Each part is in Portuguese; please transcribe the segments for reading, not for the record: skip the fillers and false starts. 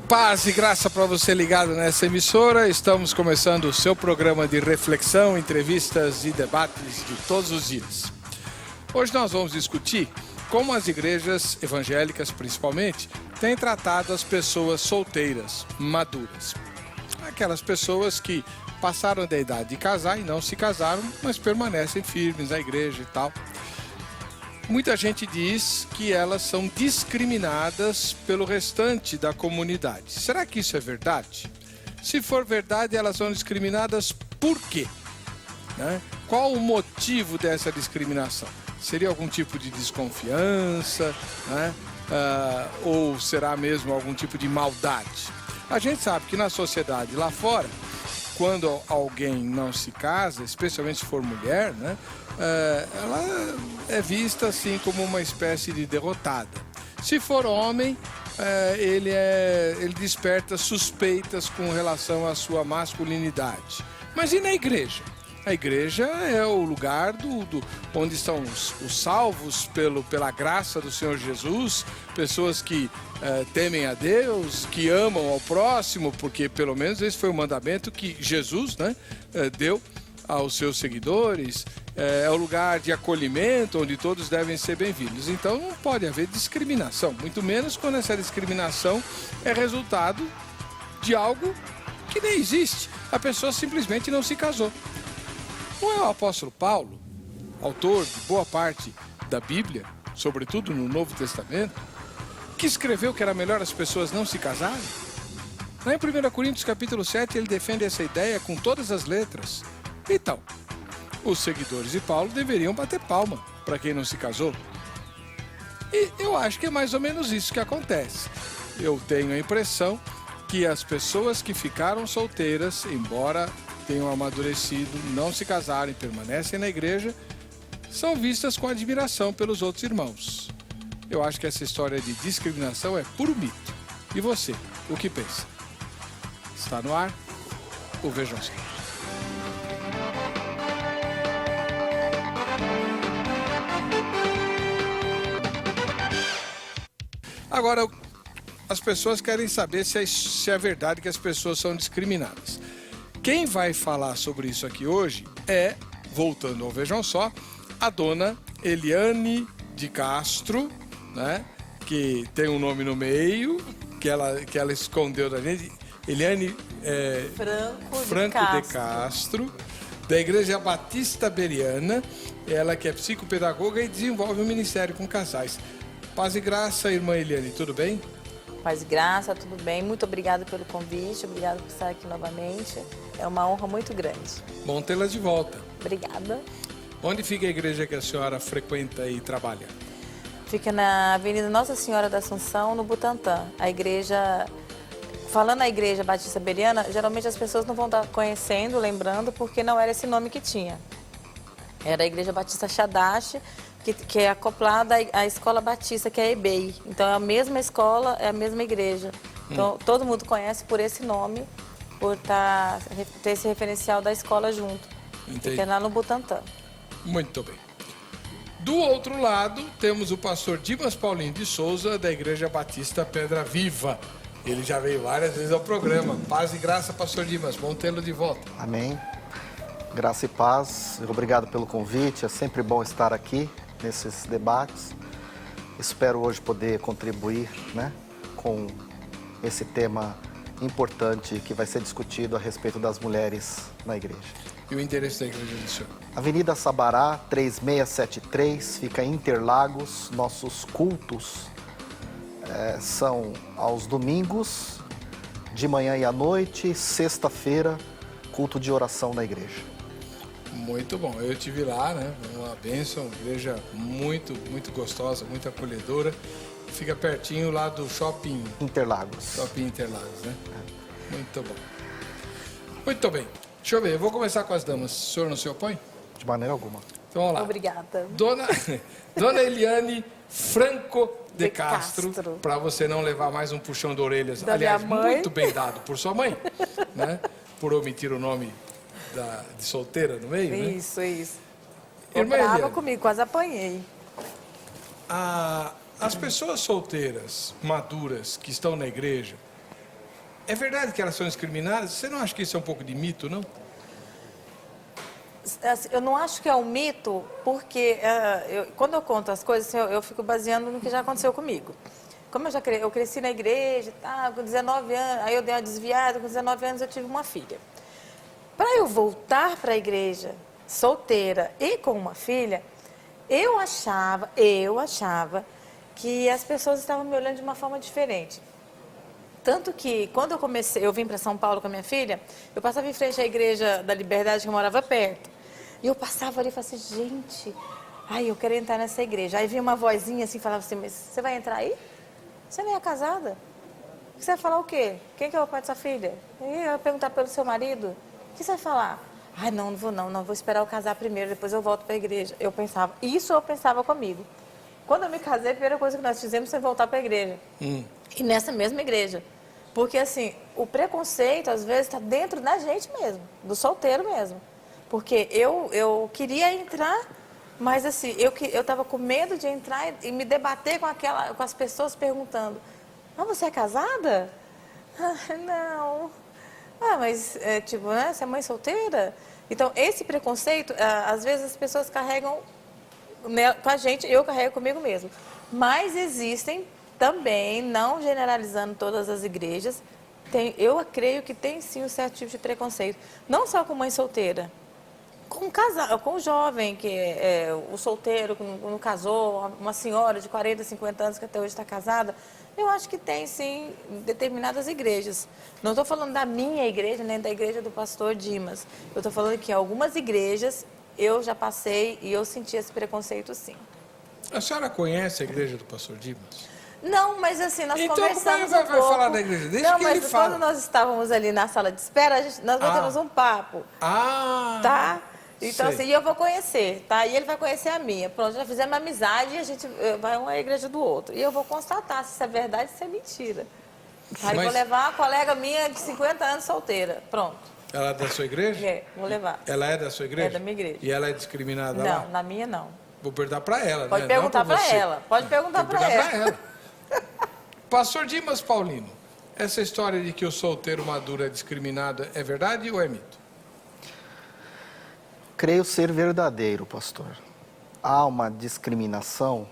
Paz e graça para você ligado nessa emissora. Estamos começando o seu programa de reflexão, entrevistas e debates de todos os dias. Hoje nós vamos discutir como as igrejas evangélicas, principalmente, têm tratado as pessoas solteiras, maduras. Aquelas pessoas que passaram da idade de casar e não se casaram, mas permanecem firmes na igreja e tal. Muita gente diz que elas são discriminadas pelo restante da comunidade. Será que isso é verdade? Se for verdade, elas são discriminadas por quê? Né? Qual o motivo dessa discriminação? Seria algum tipo de desconfiança, né? Ou será mesmo algum tipo de maldade? A gente sabe que na sociedade lá fora, quando alguém não se casa, especialmente se for mulher, né? Ela é vista assim como uma espécie de derrotada. Se for homem, ele desperta suspeitas com relação à sua masculinidade. Mas e na igreja? A igreja é o lugar onde estão os salvos pela graça do Senhor Jesus, pessoas que temem a Deus, que amam ao próximo, porque pelo menos esse foi o mandamento que Jesus, né, deu aos seus seguidores. É o lugar de acolhimento, onde todos devem ser bem-vindos. Então não pode haver discriminação, muito menos quando essa discriminação é resultado de algo que nem existe. A pessoa simplesmente não se casou. Não é o apóstolo Paulo, autor de boa parte da Bíblia, sobretudo no Novo Testamento, que escreveu que era melhor as pessoas não se casarem? Lá em 1 Coríntios capítulo 7 ele defende essa ideia com todas as letras. Então, os seguidores de Paulo deveriam bater palma para quem não se casou. E eu acho que é mais ou menos isso que acontece. Eu tenho a impressão que as pessoas que ficaram solteiras, embora tenham amadurecido, não se casarem, permanecem na igreja, são vistas com admiração pelos outros irmãos. Eu acho que essa história de discriminação é puro mito. E você, o que pensa? Está no ar o Vejam Só. Agora, as pessoas querem saber se é verdade que as pessoas são discriminadas. Quem vai falar sobre isso aqui hoje é, voltando ao Vejam Só, a dona Eliane de Castro, né, que tem um nome no meio, que ela escondeu da gente. Eliane Franco de Castro, da Igreja Batista Beriana. Ela que é psicopedagoga e desenvolve um ministério com casais. Paz e graça, irmã Eliane, tudo bem? Paz e graça, tudo bem. Muito obrigada pelo convite, obrigada por estar aqui novamente. É uma honra muito grande. Bom tê-la de volta. Obrigada. Onde fica a igreja que a senhora frequenta e trabalha? Fica na Avenida Nossa Senhora da Assunção, no Butantã. A igreja, falando a Igreja Batista Beriana, geralmente as pessoas não vão estar conhecendo, lembrando, porque não era esse nome que tinha. Era a Igreja Batista Shadash, que é acoplada à Escola Batista, que é a EBEI. Então é a mesma escola, é a mesma igreja. Então todo mundo conhece por esse nome, por ter esse referencial da escola junto. Entendi. Fica lá no Butantã. Muito bem. Do outro lado, temos o pastor Dimas Paulinho de Souza, da Igreja Batista Pedra Viva. Ele já veio várias vezes ao programa. Paz e graça, pastor Dimas. Bom tê-lo de volta. Amém. Graça e paz. Obrigado pelo convite. É sempre bom estar aqui nesses debates. Espero hoje poder contribuir, né, com esse tema importante que vai ser discutido a respeito das mulheres na igreja. E o endereço da igreja do senhor? Avenida Sabará, 3673, fica em Interlagos. Nossos cultos são aos domingos, de manhã e à noite, sexta-feira, culto de oração na igreja. Muito bom, eu estive lá, né? Uma bênção, igreja muito, muito gostosa, muito acolhedora. Fica pertinho lá do Shopping Interlagos. Shopping Interlagos, né? Muito bom. Muito bem, deixa eu ver, eu vou começar com as damas. O senhor não se opõe? De maneira alguma. Então vamos lá. Obrigada. Dona Eliane Franco de Castro, para você não levar mais um puxão de orelhas. Da aliás, minha mãe. muito bem dado por sua mãe, né? Por omitir o nome de solteira no meio, né? Isso. Ficou Irmã brava Eliane, comigo, quase apanhei. as pessoas solteiras, maduras, que estão na igreja, É verdade que elas são discriminadas? Você não acha que isso é um pouco de mito, não? Assim, eu não acho que é um mito, porque quando eu conto as coisas, assim, eu fico baseando no que já aconteceu comigo. Como eu cresci na igreja, com 19 anos, aí eu dei uma desviada, com 19 anos eu tive uma filha. Para eu voltar para a igreja, solteira e com uma filha, eu achava que as pessoas estavam me olhando de uma forma diferente. Tanto que, quando eu vim para São Paulo com a minha filha, eu passava em frente à Igreja da Liberdade, que eu morava perto. E eu passava ali e falava assim, gente, eu quero entrar nessa igreja. Aí vinha uma vozinha assim, falava assim, mas você vai entrar aí? Você nem é casada? Você vai falar o quê? Quem que é o pai da sua filha? E eu ia perguntar pelo seu marido. O que você vai falar? Não vou não, vou esperar eu casar primeiro, depois eu volto para a igreja. Eu pensava comigo. Quando eu me casei, a primeira coisa que nós fizemos foi voltar para a igreja. E nessa mesma igreja. Porque, assim, o preconceito, às vezes, está dentro da gente mesmo, do solteiro mesmo. Porque eu queria entrar, mas, assim, eu estava com medo de entrar e me debater com as pessoas perguntando, você é casada? Não. Mas, você é mãe solteira? Então, esse preconceito, às vezes, as pessoas carregam com a gente, eu carrego comigo mesmo. Mas existem também, não generalizando todas as igrejas, eu creio que tem sim um certo tipo de preconceito. Não só com mãe solteira, com casal, com o jovem, que o solteiro que não casou, uma senhora de 40, 50 anos que até hoje está casada. Eu acho que tem sim determinadas igrejas. Não estou falando da minha igreja, nem da igreja do pastor Dimas. Eu estou falando que algumas igrejas eu já passei e eu senti esse preconceito sim. A senhora conhece a igreja do pastor Dimas? Não, mas assim, nós então, conversamos vai falar da igreja? Deixa que ele mas fala. quando nós estávamos ali na sala de espera, nós batemos um papo. Tá? Então, assim, eu vou conhecer, tá? E ele vai conhecer a minha. Pronto, já fizemos amizade e a gente vai uma igreja do outro. E eu vou constatar se isso é verdade ou se é mentira. Aí vou levar uma colega minha de 50 anos solteira. Pronto. Ela é da sua igreja? Vou levar. Ela é da sua igreja? É da minha igreja. E ela é discriminada lá? Não, na minha não. Vou perguntar para ela, Pode né? perguntar para ela. Pode perguntar para ela. Pastor Dimas Paulino, essa história de que o solteiro maduro é discriminado é verdade ou é mito? Creio ser verdadeiro, pastor. Há uma discriminação,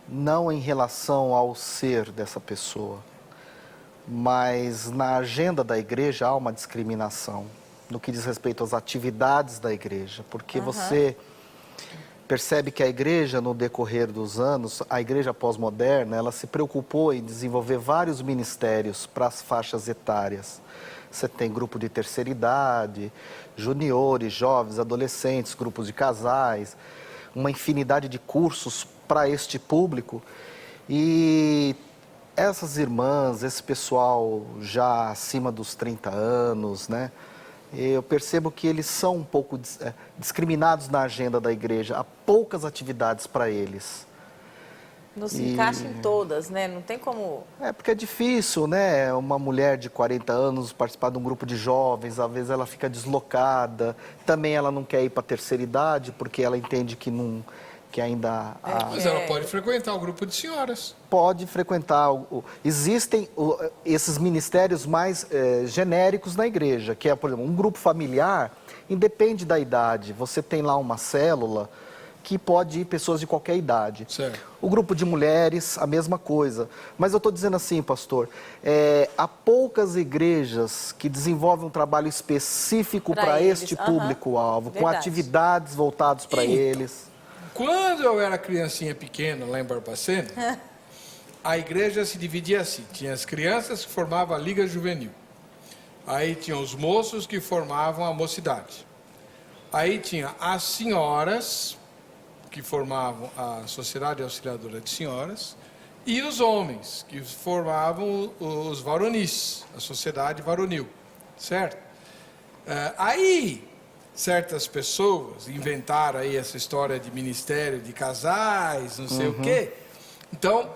não em relação ao ser dessa pessoa, mas na agenda da igreja há uma discriminação, no que diz respeito às atividades da igreja, porque você percebe que a igreja, no decorrer dos anos, a igreja pós-moderna, ela se preocupou em desenvolver vários ministérios para as faixas etárias. Você tem grupo de terceira idade, juniores, jovens, adolescentes, grupos de casais, uma infinidade de cursos para este público. E essas irmãs, esse pessoal já acima dos 30 anos, né? Eu percebo que eles são um pouco discriminados na agenda da igreja. Há poucas atividades para eles. Não se encaixa em todas, né? Não tem como... Porque é difícil, né? Uma mulher de 40 anos participar de um grupo de jovens, às vezes ela fica deslocada. Também ela não quer ir para a terceira idade, porque ela entende que não... que ainda... Mas ela pode frequentar o grupo de senhoras. Pode frequentar. Existem esses ministérios mais genéricos na igreja, que é, por exemplo, um grupo familiar, independe da idade. Você tem lá uma célula que pode ir pessoas de qualquer idade. Certo. O grupo de mulheres, a mesma coisa. Mas eu estou dizendo assim, pastor, há poucas igrejas que desenvolvem um trabalho específico para este público-alvo, com atividades voltadas para eles. Quando eu era criancinha pequena, lá em Barbacena, a igreja se dividia assim. Tinha as crianças que formavam a Liga Juvenil. Aí tinha os moços que formavam a mocidade. Aí tinha as senhoras, que formavam a Sociedade Auxiliadora de Senhoras, e os homens, que formavam os varonis, a Sociedade Varonil. Certo? Aí... certas pessoas inventaram aí essa história de ministério de casais, não sei o quê. Então,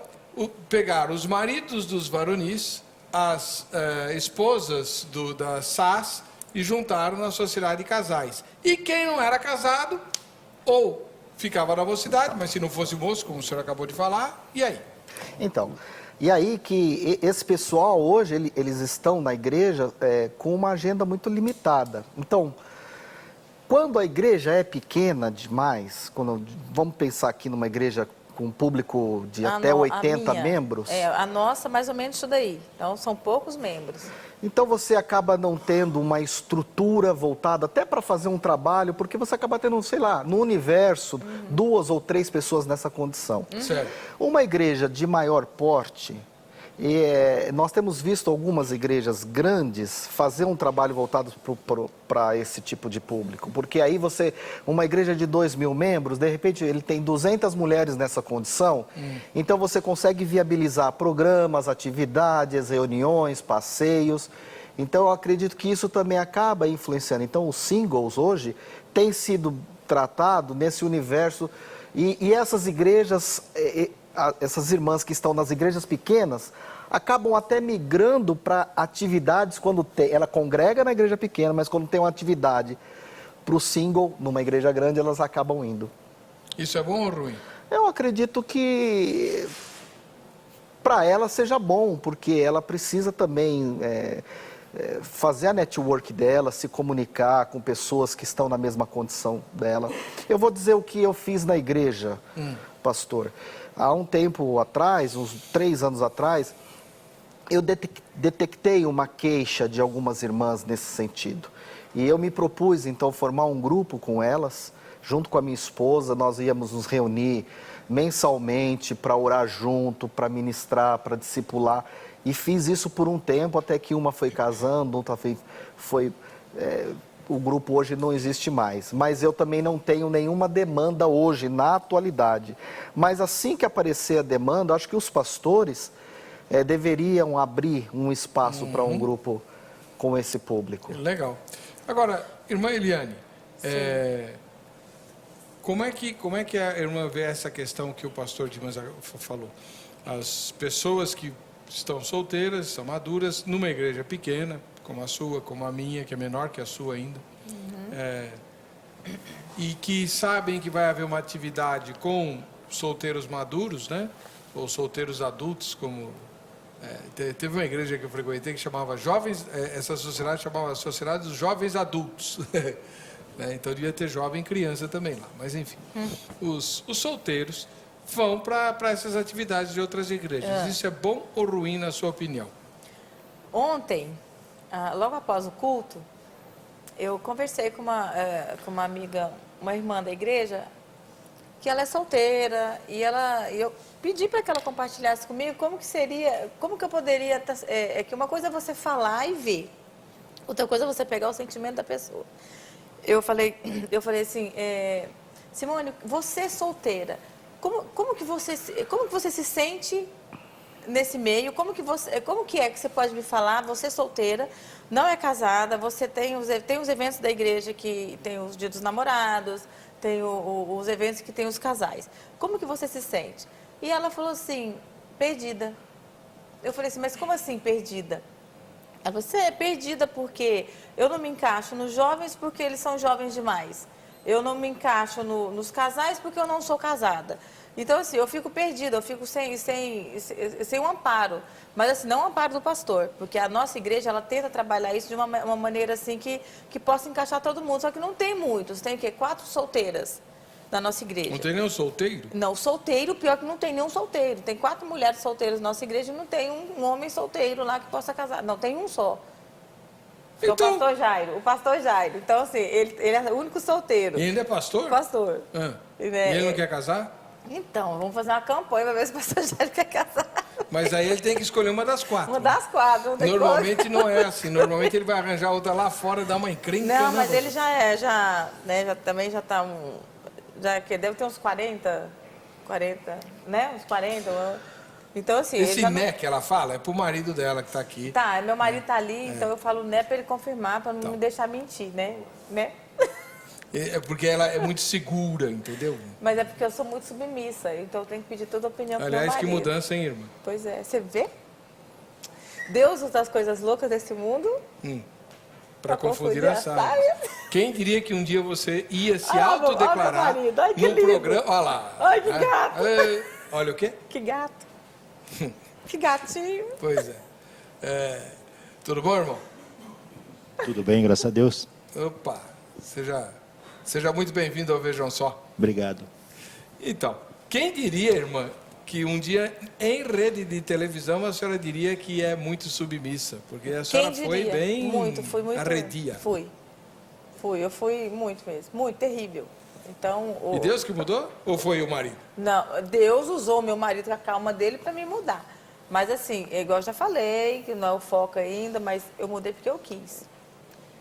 pegaram os maridos dos varonis, as esposas das SAS e juntaram na sociedade de casais. E quem não era casado, ou ficava na mocidade, mas se não fosse moço, como o senhor acabou de falar, e aí? Então, E aí que esse pessoal hoje, eles estão na igreja com uma agenda muito limitada. Então, quando a igreja é pequena demais, vamos pensar aqui numa igreja com um público de até 80 membros. A nossa, mais ou menos isso daí. Então, são poucos membros. Então, você acaba não tendo uma estrutura voltada até para fazer um trabalho, porque você acaba tendo, sei lá, no universo, 2 ou 3 pessoas nessa condição. Certo. Uma igreja de maior porte, nós temos visto algumas igrejas grandes fazer um trabalho voltado para esse tipo de público. Porque aí uma igreja de 2.000 membros, de repente ele tem 200 mulheres nessa condição, então você consegue viabilizar programas, atividades, reuniões, passeios. Então eu acredito que isso também acaba influenciando. Então os singles hoje têm sido tratados nesse universo e essas igrejas... essas irmãs que estão nas igrejas pequenas acabam até migrando para atividades quando ela congrega na igreja pequena, mas quando tem uma atividade para o single numa igreja grande, elas acabam indo. Isso é bom ou ruim? Eu acredito que para ela seja bom, porque ela precisa também fazer a network dela, se comunicar com pessoas que estão na mesma condição dela. Eu vou dizer o que eu fiz na igreja, pastor. Há um tempo atrás, uns 3 anos atrás, eu detectei uma queixa de algumas irmãs nesse sentido. E eu me propus, então, formar um grupo com elas, junto com a minha esposa. Nós íamos nos reunir mensalmente para orar junto, para ministrar, para discipular. E fiz isso por um tempo, até que uma foi casando, outra foi o grupo hoje não existe mais. Mas eu também não tenho nenhuma demanda hoje, na atualidade. Mas assim que aparecer a demanda, acho que os pastores deveriam abrir um espaço para um grupo com esse público. Legal. Agora, irmã Eliane, como é que a irmã vê essa questão que o pastor Dimas falou? As pessoas que estão solteiras, são maduras, numa igreja pequena, como a sua, como a minha, que é menor que a sua ainda, e que sabem que vai haver uma atividade com solteiros maduros, né? Ou solteiros adultos, como... teve uma igreja que eu frequentei que chamava Jovens, essa sociedade chamava Sociedade dos Jovens Adultos. Então devia ter jovem criança também lá, mas enfim. Os solteiros vão para essas atividades de outras igrejas. Isso é bom ou ruim, na sua opinião? Ontem, logo após o culto, eu conversei com uma amiga, uma irmã da igreja, que ela é solteira, e eu pedi para que ela compartilhasse comigo como que eu poderia... que uma coisa é você falar e ver, outra coisa é você pegar o sentimento da pessoa. Eu falei assim, Simone, você é solteira, como que você se sente nesse meio? Como que você pode me falar? Você é solteira, não é casada, você tem os eventos da igreja que tem os dias dos namorados, tem os eventos que tem os casais. Como que você se sente? E ela falou assim, perdida. Eu falei assim, mas como assim perdida? Ela falou, você é perdida porque eu não me encaixo nos jovens porque eles são jovens demais. Eu não me encaixo nos casais porque eu não sou casada. Então, assim, eu fico perdida, eu fico sem um amparo. Mas, assim, não o amparo do pastor, porque a nossa igreja, ela tenta trabalhar isso de uma maneira, assim, que possa encaixar todo mundo. Só que não tem muitos, tem o quê? 4 solteiras na nossa igreja. Não tem nenhum solteiro? Não, solteiro, pior que não tem nenhum solteiro. Tem 4 mulheres solteiras na nossa igreja e não tem um homem solteiro lá que possa casar. Não, tem um só. Então... O pastor Jairo. Então, assim, ele é o único solteiro. E ainda é pastor? Pastor. E ele não quer casar? Então, vamos fazer uma campanha para ver se o pastor Jairo quer casar. Mas aí ele tem que escolher uma das 4. Uma das 4. Normalmente não é assim. Normalmente ele vai arranjar outra lá fora, dar uma encrenca. Não, mas ele também já está que deve ter uns 40, né? Uns 40. Então, assim... Esse né que ela fala é pro marido dela que está aqui. Tá, meu marido está ali, então eu falo né para ele confirmar, para não me deixar mentir, né? É porque ela é muito segura, entendeu? Mas é porque eu sou muito submissa, então eu tenho que pedir toda a opinião pro meu marido. Aliás, que mudança, hein, irmã? Pois é, você vê? Deus usa as coisas loucas desse mundo para confundir as sábias. Quem diria que um dia você ia se autodeclarar num programa... Olha lá. Ai, que gato. Olha o quê? Que gato. Que gatinho. Pois é. Tudo bom, irmão? Tudo bem, graças a Deus. Opa, seja muito bem-vindo ao Vejam Só. Obrigado. Então, quem diria, irmã, que um dia em rede de televisão a senhora diria que é muito submissa? Porque a senhora foi bem fui muito arredia. Eu fui muito mesmo, muito terrível. Então, E Deus que mudou? Ou foi o marido? Não, Deus usou meu marido com a calma dele para me mudar. Mas assim, igual eu já falei, que não é o foco ainda, mas eu mudei porque eu quis.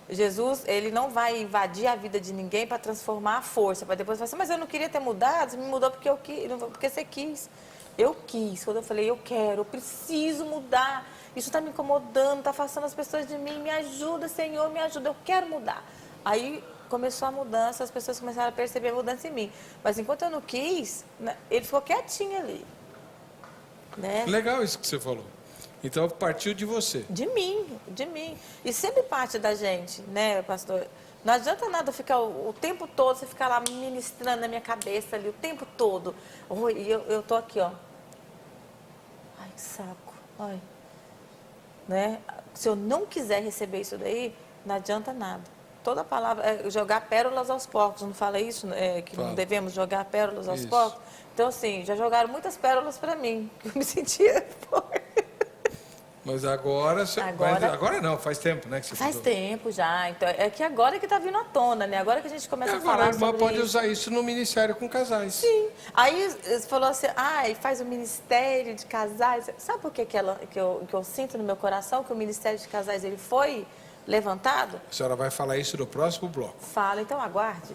Jesus, ele não vai invadir a vida de ninguém para transformar a força, para depois falar assim, mas eu não queria ter mudado, você me mudou porque eu quis, porque você quis. Eu quis, quando eu falei, eu quero, eu preciso mudar, isso está me incomodando, está afastando as pessoas de mim, me ajuda, Senhor, me ajuda, eu quero mudar. Aí começou a mudança, as pessoas começaram a perceber a mudança em mim. Mas enquanto eu não quis, ele ficou quietinho ali. Né? Legal isso que você falou. Então partiu de você. De mim. E sempre parte da gente, né, pastor? Não adianta nada ficar o tempo todo, você ficar lá ministrando na minha cabeça ali o tempo todo. E eu tô aqui, ó. Ai, que saco. Ai. Né? Se eu não quiser receber isso daí, não adianta nada. Toda palavra é jogar pérolas aos porcos, não fala isso? Que não devemos jogar pérolas aos porcos? Então, assim, já jogaram muitas pérolas para mim, que eu me sentia... Mas agora não, faz tempo, né? Que você faz mudou. Tempo já. Então, é que agora que está vindo à tona, né? Agora que a gente começa a falar sobre isso. Agora a irmã pode usar isso no ministério com casais. Sim. Aí você falou assim, faz o ministério de casais. Sabe por que eu sinto no meu coração que o ministério de casais ele foi levantado? A senhora vai falar isso no próximo bloco. Fala, então aguarde.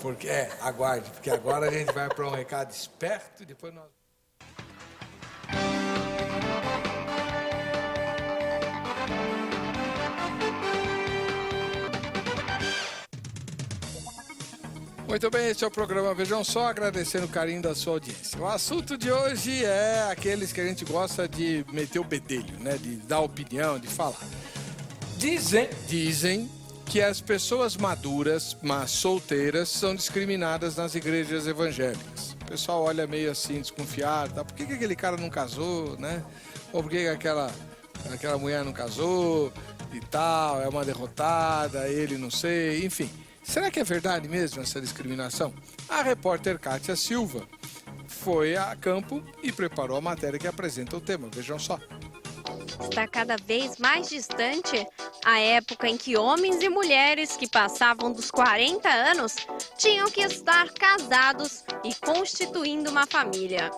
Aguarde, porque agora a gente vai para um recado esperto e depois nós... Muito bem, este é o programa Vejam Só, agradecendo o carinho da sua audiência. O assunto de hoje é aqueles que a gente gosta de meter o bedelho, né? De dar opinião, de falar. Dizem que as pessoas maduras, mas solteiras, são discriminadas nas igrejas evangélicas. O pessoal olha meio assim, desconfiado, tá? Por que aquele cara não casou, né? Ou por que aquela mulher não casou e tal, é uma derrotada, ele não sei, enfim. Será que é verdade mesmo essa discriminação? A repórter Kátia Silva foi a campo e preparou a matéria que apresenta o tema. Vejam só. Está cada vez mais distante a época em que homens e mulheres que passavam dos 40 anos tinham que estar casados e constituindo uma família.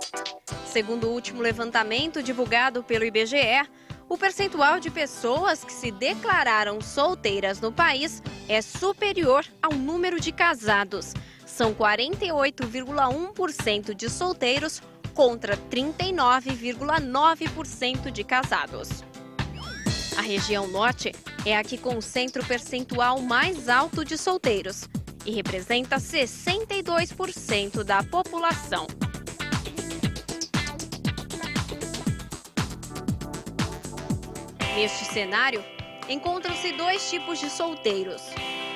Segundo o último levantamento divulgado pelo IBGE, o percentual de pessoas que se declararam solteiras no país é superior ao número de casados. São 48,1% de solteiros contra 39,9% de casados. A região norte é a que concentra o percentual mais alto de solteiros e representa 62% da população. Neste cenário, encontram-se dois tipos de solteiros: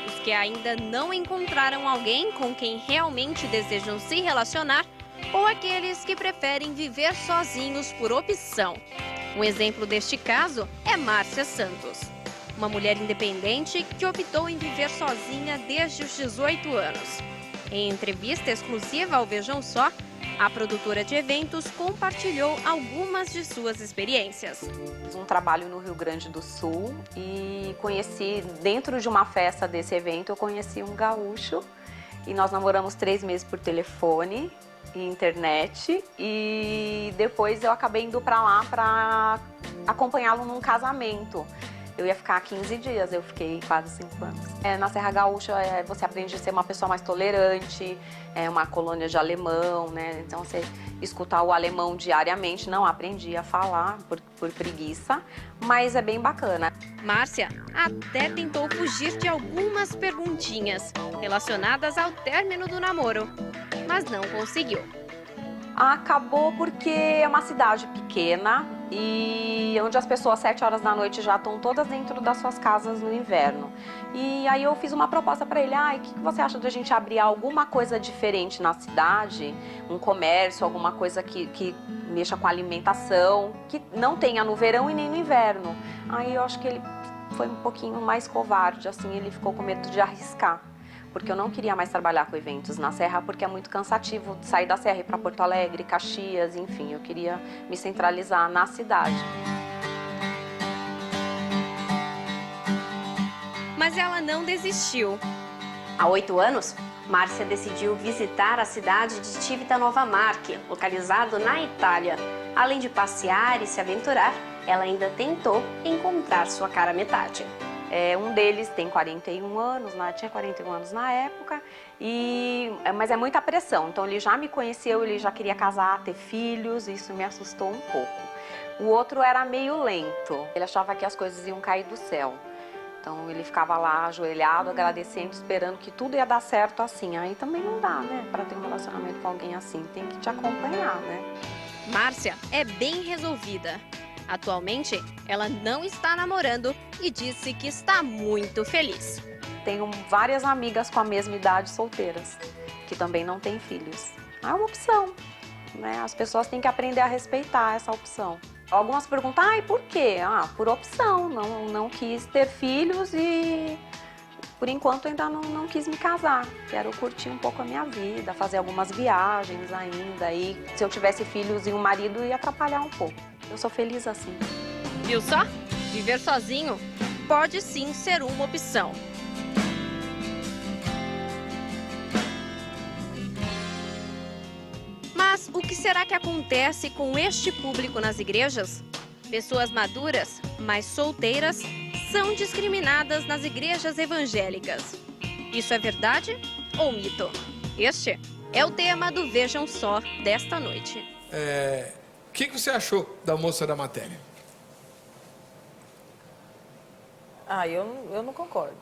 os que ainda não encontraram alguém com quem realmente desejam se relacionar ou aqueles que preferem viver sozinhos por opção. Um exemplo deste caso é Márcia Santos, uma mulher independente que optou em viver sozinha desde os 18 anos. Em entrevista exclusiva ao Vejam Só, a produtora de eventos compartilhou algumas de suas experiências. Um trabalho no Rio Grande do Sul e conheci, dentro de uma festa desse evento, eu conheci um gaúcho e nós namoramos 3 meses por telefone e internet e depois eu acabei indo para lá para acompanhá-lo num casamento. Eu ia ficar 15 dias, eu fiquei quase 5 anos. Na Serra Gaúcha você aprende a ser uma pessoa mais tolerante, é uma colônia de alemão, né? Então você escutar o alemão diariamente, não aprendi a falar por preguiça, mas é bem bacana. Márcia até tentou fugir de algumas perguntinhas relacionadas ao término do namoro, mas não conseguiu. Acabou porque é uma cidade pequena, e onde as pessoas às 7 horas da noite já estão todas dentro das suas casas no inverno. E aí eu fiz uma proposta para ele, o que você acha de a gente abrir alguma coisa diferente na cidade, um comércio, alguma coisa que mexa com alimentação, que não tenha no verão e nem no inverno. Aí eu acho que ele foi um pouquinho mais covarde, assim, ele ficou com medo de arriscar. Porque eu não queria mais trabalhar com eventos na Serra, porque é muito cansativo sair da Serra e ir para Porto Alegre, Caxias, enfim, eu queria me centralizar na cidade. Mas ela não desistiu. Há 8 anos, Márcia decidiu visitar a cidade de Civita Marche, localizado na Itália. Além de passear e se aventurar, ela ainda tentou encontrar sua cara metade. Um deles tem 41 anos, tinha 41 anos na época, mas é muita pressão. Então ele já me conheceu, ele já queria casar, ter filhos, isso me assustou um pouco. O outro era meio lento, ele achava que as coisas iam cair do céu. Então ele ficava lá ajoelhado, agradecendo, esperando que tudo ia dar certo assim. Aí também não dá, né, para ter um relacionamento com alguém assim, tem que te acompanhar, né? Márcia é bem resolvida. Atualmente, ela não está namorando e disse que está muito feliz. Tenho várias amigas com a mesma idade solteiras, que também não têm filhos. É uma opção, né? As pessoas têm que aprender a respeitar essa opção. Algumas perguntam, e por quê? Por opção, não quis ter filhos e por enquanto ainda não quis me casar. Quero curtir um pouco a minha vida, fazer algumas viagens ainda. E se eu tivesse filhos e um marido, ia atrapalhar um pouco. Eu sou feliz assim. Viu só? Viver sozinho pode sim ser uma opção. Mas o que será que acontece com este público nas igrejas? Pessoas maduras, mas solteiras, são discriminadas nas igrejas evangélicas. Isso é verdade ou mito? Este é o tema do Vejam Só desta noite. O que você achou da moça da matéria? Eu não concordo.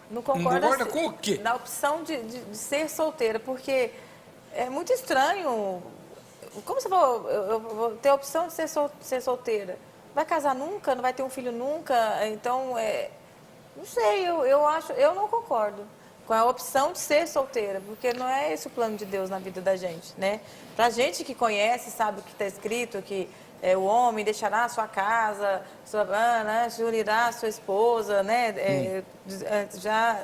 Não Não concorda assim, com o quê? na opção de ser solteira, porque é muito estranho. Como você falou, eu vou ter a opção de ser solteira? Vai casar nunca? Não vai ter um filho nunca? Então, não sei, eu não concordo com a opção de ser solteira, porque não é esse o plano de Deus na vida da gente, né? Pra gente que conhece, sabe o que está escrito, que o homem deixará a sua casa, se unirá a sua esposa, né? Já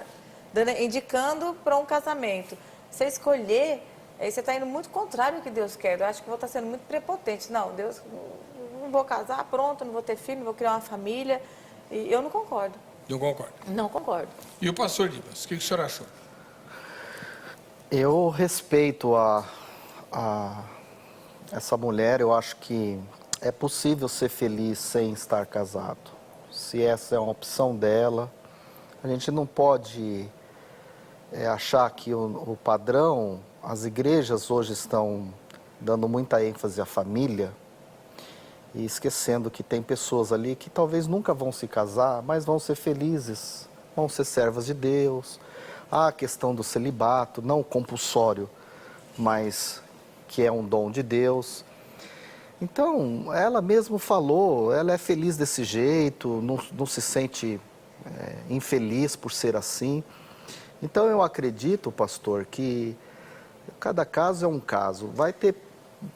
indicando para um casamento. Você escolher, aí você está indo muito contrário ao que Deus quer. Eu acho que vou estar sendo muito prepotente. Não, Deus, não vou casar, pronto, não vou ter filho, não vou criar uma família. E eu não concordo. Não concordo. Não concordo. E o pastor Dimas, o que o senhor achou? Eu respeito essa mulher, eu acho que é possível ser feliz sem estar casado. Se essa é uma opção dela, a gente não pode achar que o padrão, as igrejas hoje estão dando muita ênfase à família e esquecendo que tem pessoas ali que talvez nunca vão se casar, mas vão ser felizes, vão ser servas de Deus. Há a questão do celibato, não compulsório, mas que é um dom de Deus. Então, ela mesmo falou, ela é feliz desse jeito, não se sente infeliz por ser assim. Então, eu acredito, pastor, que cada caso é um caso. Vai ter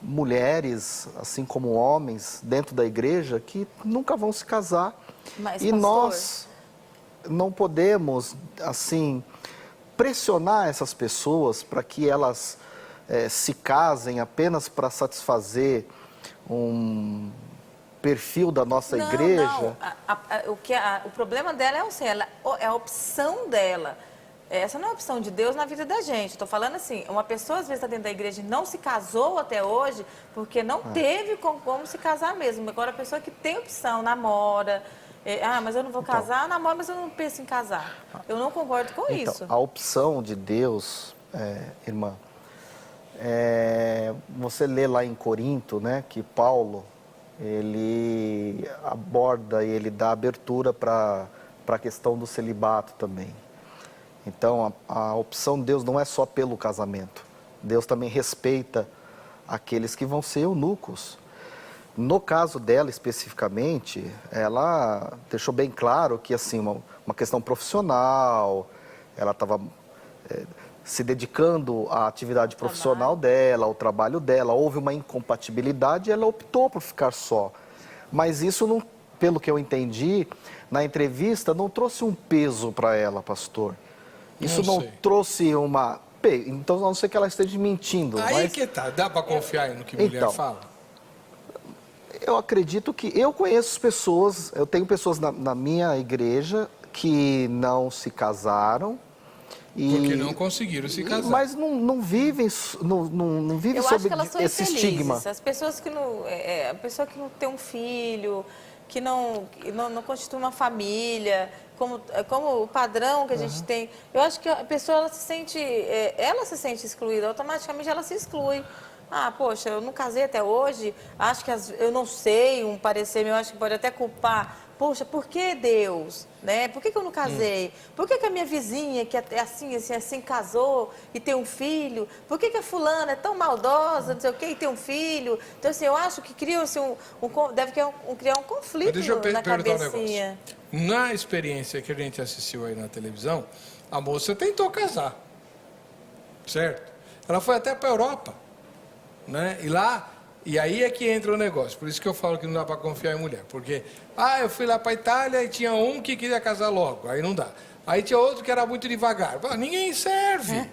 mulheres, assim como homens, dentro da igreja, que nunca vão se casar. Mas, e pastor, nós não podemos, assim, pressionar essas pessoas para que elas se casem apenas para satisfazer um perfil da nossa igreja. Não. O problema dela é a opção dela. Essa não é a opção de Deus na vida da gente. Estou falando assim, uma pessoa às vezes está dentro da igreja e não se casou até hoje porque não teve como se casar mesmo. Agora a pessoa que tem opção, namora, mas eu não vou casar, namora, mas eu não penso em casar. Eu não concordo com isso. A opção de Deus, irmã, você lê lá em Corinto, né, que Paulo, ele aborda e ele dá abertura para a questão do celibato também. Então, a opção de Deus não é só pelo casamento. Deus também respeita aqueles que vão ser eunucos. No caso dela especificamente, ela deixou bem claro que assim uma questão profissional, ela estava se dedicando à atividade profissional dela, ao trabalho dela, houve uma incompatibilidade e ela optou por ficar só. Mas isso, não, pelo que eu entendi, na entrevista não trouxe um peso para ela, pastor. Isso não trouxe uma... Então, a não ser que ela esteja mentindo. Aí mas... que tá, dá para confiar no que mulher fala? Eu acredito que... Eu conheço pessoas, eu tenho pessoas na minha igreja que não se casaram. Porque não conseguiram se casar. Mas não vivem, não vivem sob esse estigma. As pessoas que não... a pessoa que não tem um filho, que não constitui uma família, como o padrão que a gente tem. Eu acho que a pessoa ela se sente excluída, automaticamente ela se exclui. Ah, poxa, eu não casei até hoje, acho que eu não sei, um parecer meu, acho que pode até culpar. Poxa, por que Deus? Né? Por que eu não casei? Por que a minha vizinha, que é assim, casou e tem um filho? Por que a fulana é tão maldosa, não sei o quê, e tem um filho? Então, assim, eu acho que cria-se deve criar um conflito na cabecinha. Na experiência que a gente assistiu aí na televisão, a moça tentou casar, certo? Ela foi até para a Europa, né? E aí é que entra o negócio. Por isso que eu falo que não dá para confiar em mulher. Porque, eu fui lá para a Itália e tinha um que queria casar logo. Aí não dá. Aí tinha outro que era muito devagar. Ninguém serve.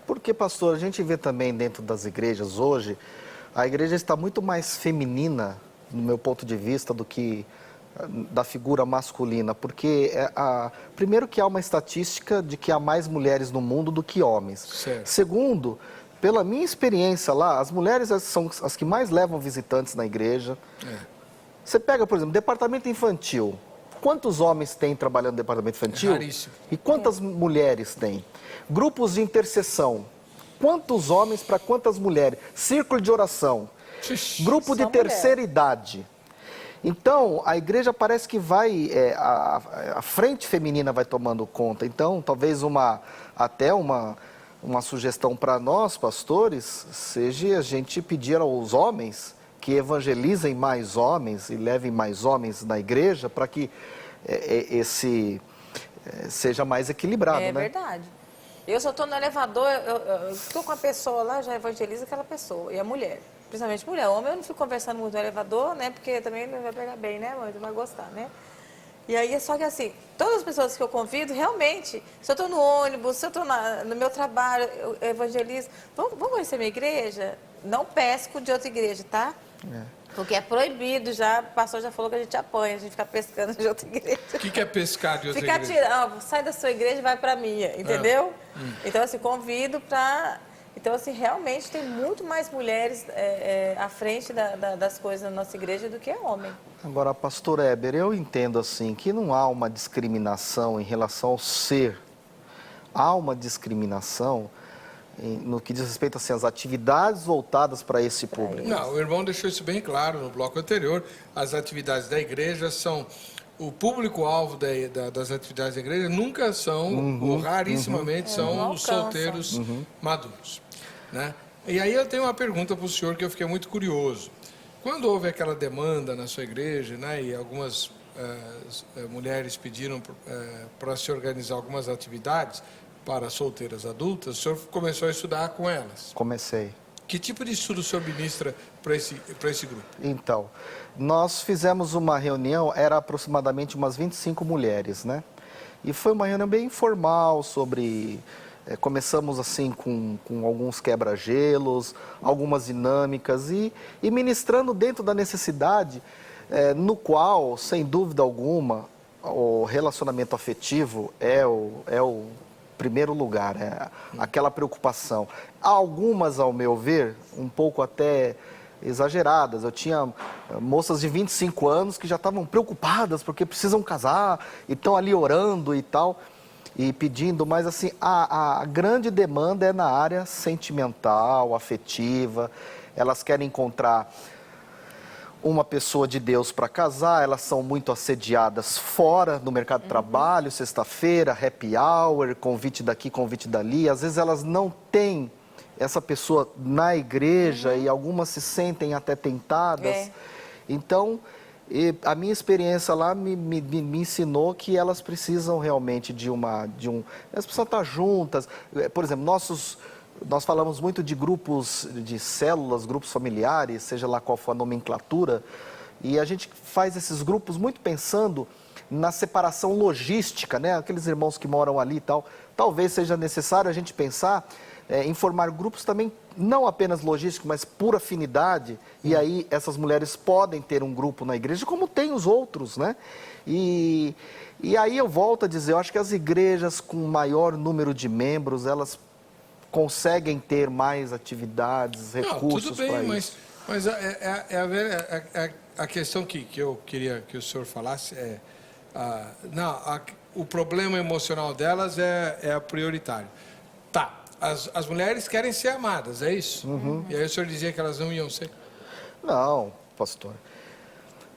Porque, pastor, a gente vê também dentro das igrejas hoje, a igreja está muito mais feminina, no meu ponto de vista, do que da figura masculina. Porque, primeiro que há uma estatística de que há mais mulheres no mundo do que homens. Certo. Segundo... Pela minha experiência lá, as mulheres são as que mais levam visitantes na igreja. Você pega, por exemplo, departamento infantil. Quantos homens tem trabalhando no departamento infantil? Raríssimo. E quantas mulheres tem? Grupos de intercessão. Quantos homens para quantas mulheres? Círculo de oração. Grupo de terceira idade. Então, a igreja parece que vai... a frente feminina vai tomando conta. Então, talvez até uma sugestão para nós, pastores, seja a gente pedir aos homens que evangelizem mais homens e levem mais homens na igreja para que seja mais equilibrado, né? É verdade. Eu só estou no elevador, eu estou com a pessoa lá, já evangeliza aquela pessoa, e a mulher, principalmente mulher. Homem eu não fico conversando muito no elevador, né, porque também não vai pegar bem, né, mas não vai gostar, né? E aí, só que assim, todas as pessoas que eu convido, realmente, se eu estou no ônibus, se eu estou no meu trabalho, eu evangelizo, vamos conhecer minha igreja? Não pesco de outra igreja, tá? Porque é proibido já, o pastor já falou que a gente apanha, a gente fica pescando de outra igreja. O que é pescar de outra igreja? Ficar tirando, sai da sua igreja e vai para a minha, entendeu? Então, assim, convido para... Então, assim, realmente tem muito mais mulheres à frente das coisas na nossa igreja do que homem. Agora, pastor Heber, eu entendo assim que não há uma discriminação em relação ao ser. Há uma discriminação no que diz respeito assim, às atividades voltadas para esse público. Não, o irmão deixou isso bem claro no bloco anterior. As atividades da igreja são... O público-alvo das atividades da igreja nunca são, ou rarissimamente, são os solteiros maduros. Né? E aí eu tenho uma pergunta para o senhor que eu fiquei muito curioso. Quando houve aquela demanda na sua igreja, né, e algumas mulheres pediram para se organizar algumas atividades para solteiras adultas, o senhor começou a estudar com elas? Comecei. Que tipo de estudo o senhor ministra para esse grupo? Então, nós fizemos uma reunião, era aproximadamente umas 25 mulheres, né? E foi uma reunião bem informal sobre... começamos assim com alguns quebra-gelos, algumas dinâmicas e ministrando dentro da necessidade, no qual, sem dúvida alguma, o relacionamento afetivo é o primeiro lugar, aquela preocupação. Algumas, ao meu ver, um pouco até exageradas. Eu tinha moças de 25 anos que já estavam preocupadas porque precisam casar e estão ali orando e tal, e pedindo, mas assim, a grande demanda é na área sentimental, afetiva. Elas querem encontrar uma pessoa de Deus para casar, elas são muito assediadas fora do mercado de trabalho, sexta-feira, happy hour, convite daqui, convite dali. Às vezes elas não têm essa pessoa na igreja e algumas se sentem até tentadas. Então, a minha experiência lá me ensinou que elas precisam realmente elas precisam estar juntas. Por exemplo, nós falamos muito de grupos, de células, grupos familiares, seja lá qual for a nomenclatura, e a gente faz esses grupos muito pensando na separação logística, né? Aqueles irmãos que moram ali e tal. Talvez seja necessário a gente pensar em formar grupos também, não apenas logísticos, mas por afinidade. E aí essas mulheres podem ter um grupo na igreja, como tem os outros, né? E aí eu volto a dizer, eu acho que as igrejas com maior número de membros, elas conseguem ter mais atividades, recursos para isso. Mas a questão que eu queria que o senhor falasse é... o problema emocional delas é prioritário. Tá, as mulheres querem ser amadas, é isso? E aí o senhor dizia que elas não iam ser? Não, pastor.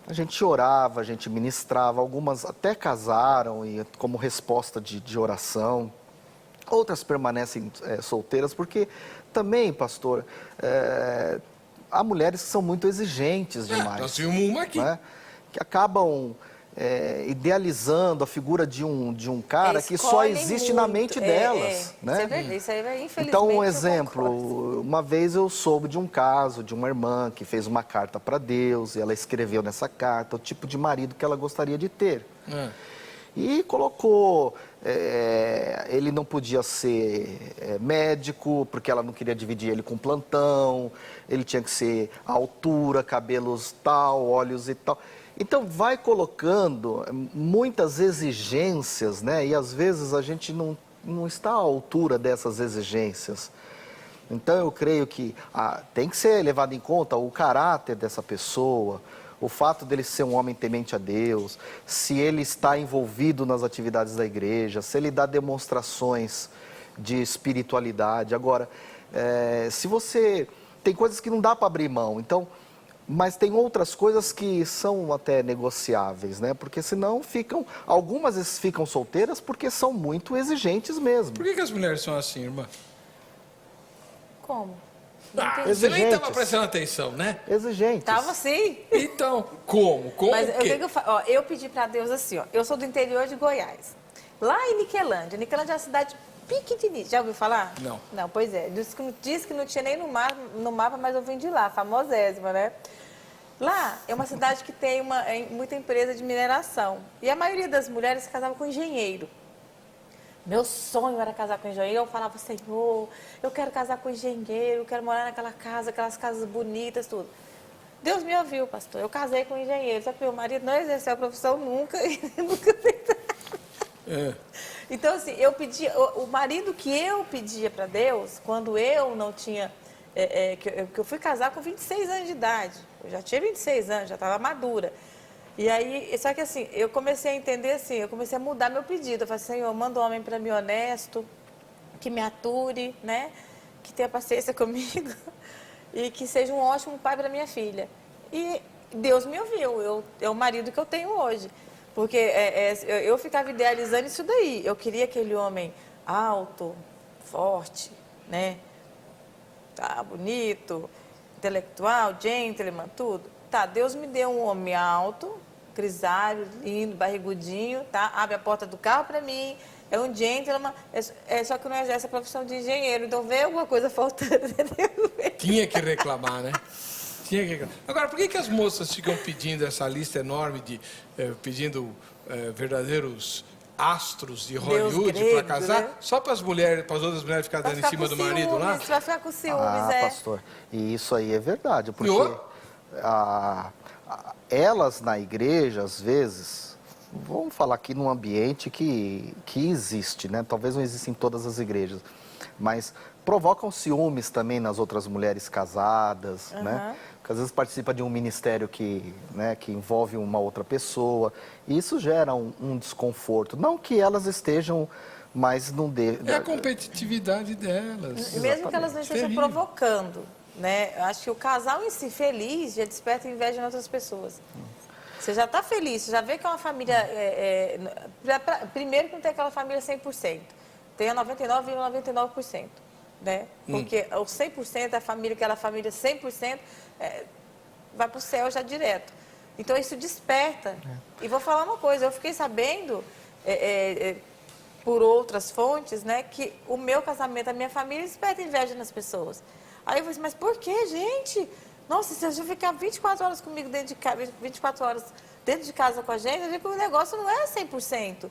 A gente orava, a gente ministrava, algumas até casaram e como resposta de oração. Outras permanecem solteiras, porque também, pastor, há mulheres que são muito exigentes demais. Nós vimos uma aqui. Né? Que acabam idealizando a figura de um cara que só existe na mente delas. Né? Isso é verdade, isso aí, infelizmente. Então, um exemplo, uma vez eu soube de um caso de uma irmã que fez uma carta para Deus, e ela escreveu nessa carta o tipo de marido que ela gostaria de ter. E colocou, ele não podia ser médico, porque ela não queria dividir ele com plantão, ele tinha que ser à altura, cabelos tal, olhos e tal. Então vai colocando muitas exigências, né? E às vezes a gente não está à altura dessas exigências. Então eu creio que tem que ser levado em conta o caráter dessa pessoa, o fato dele ser um homem temente a Deus, se ele está envolvido nas atividades da igreja, se ele dá demonstrações de espiritualidade. Agora, se você... Tem coisas que não dá para abrir mão, então... Mas tem outras coisas que são até negociáveis, né? Porque senão algumas vezes ficam solteiras porque são muito exigentes mesmo. Por que as mulheres são assim, irmã? Como? Você nem estava prestando atenção, né? Exigentes. Tava sim. Então, como? Mas o que eu faço? Ó, eu pedi para Deus assim, ó. Eu sou do interior de Goiás. Lá em Niquelândia. Niquelândia é uma cidade pequenininha. Já ouviu falar? Não. Não, pois é. Diz que não tinha nem no mapa, mas eu vim de lá, famosésima, né? Lá é uma cidade que tem muita empresa de mineração. E a maioria das mulheres se casava com engenheiro. Meu sonho era casar com engenheiro. Eu falava, Senhor, eu quero casar com engenheiro, eu quero morar naquela casa, aquelas casas bonitas, tudo. Deus me ouviu, pastor. Eu casei com engenheiro, só que meu marido não exerceu a profissão nunca e nunca fez nada. Então, assim, eu pedia, o marido que eu pedia para Deus, quando eu não tinha... que eu fui casar com 26 anos de idade. Eu já tinha 26 anos, já estava madura. E aí, só que assim, eu comecei a entender assim, eu comecei a mudar meu pedido. Eu falei, Senhor, manda um homem para mim honesto, que me ature, né? Que tenha paciência comigo e que seja um ótimo pai para minha filha. E Deus me ouviu, é o marido que eu tenho hoje. Porque eu ficava idealizando isso daí. Eu queria aquele homem alto, forte, né? Tá, bonito, intelectual, gentleman, tudo. Tá, Deus me deu um homem alto, grisalho, lindo, barrigudinho, tá? Abre a porta do carro para mim, é um gentleman, só que não exerce a profissão de engenheiro, então vê alguma coisa faltando, entendeu? Tinha que reclamar, né? Tinha que reclamar. Agora, por que as moças ficam pedindo essa lista enorme pedindo verdadeiros astros de Hollywood para casar, né? Só para as mulheres, para as outras mulheres ficarem dando em cima do marido lá? Você vai ficar com ciúmes, pastor, e isso aí é verdade, porque elas na igreja, às vezes, vamos falar aqui num ambiente que existe, né? Talvez não exista em todas as igrejas, mas provocam ciúmes também nas outras mulheres casadas, né? Porque às vezes participa de um ministério que envolve uma outra pessoa, e isso gera um desconforto. Não que elas estejam, mas não dê... É a competitividade delas. Mesmo que elas não estejam provocando, né? Eu acho que o casal em si feliz já desperta inveja em outras pessoas. Você já está feliz, você já vê que é uma família... primeiro que não tem aquela família 100%, tem a 99,99%. né? Porque o 100%, a família, aquela família 100%, vai para o céu já direto. Então, isso desperta. E vou falar uma coisa, eu fiquei sabendo, por outras fontes, né, que o meu casamento, a minha família, desperta inveja nas pessoas. Aí eu falei assim, mas por que, gente? Nossa, se eu ficar 24 horas comigo dentro de casa, 24 horas dentro de casa com a gente, eu digo que o negócio não é 100%.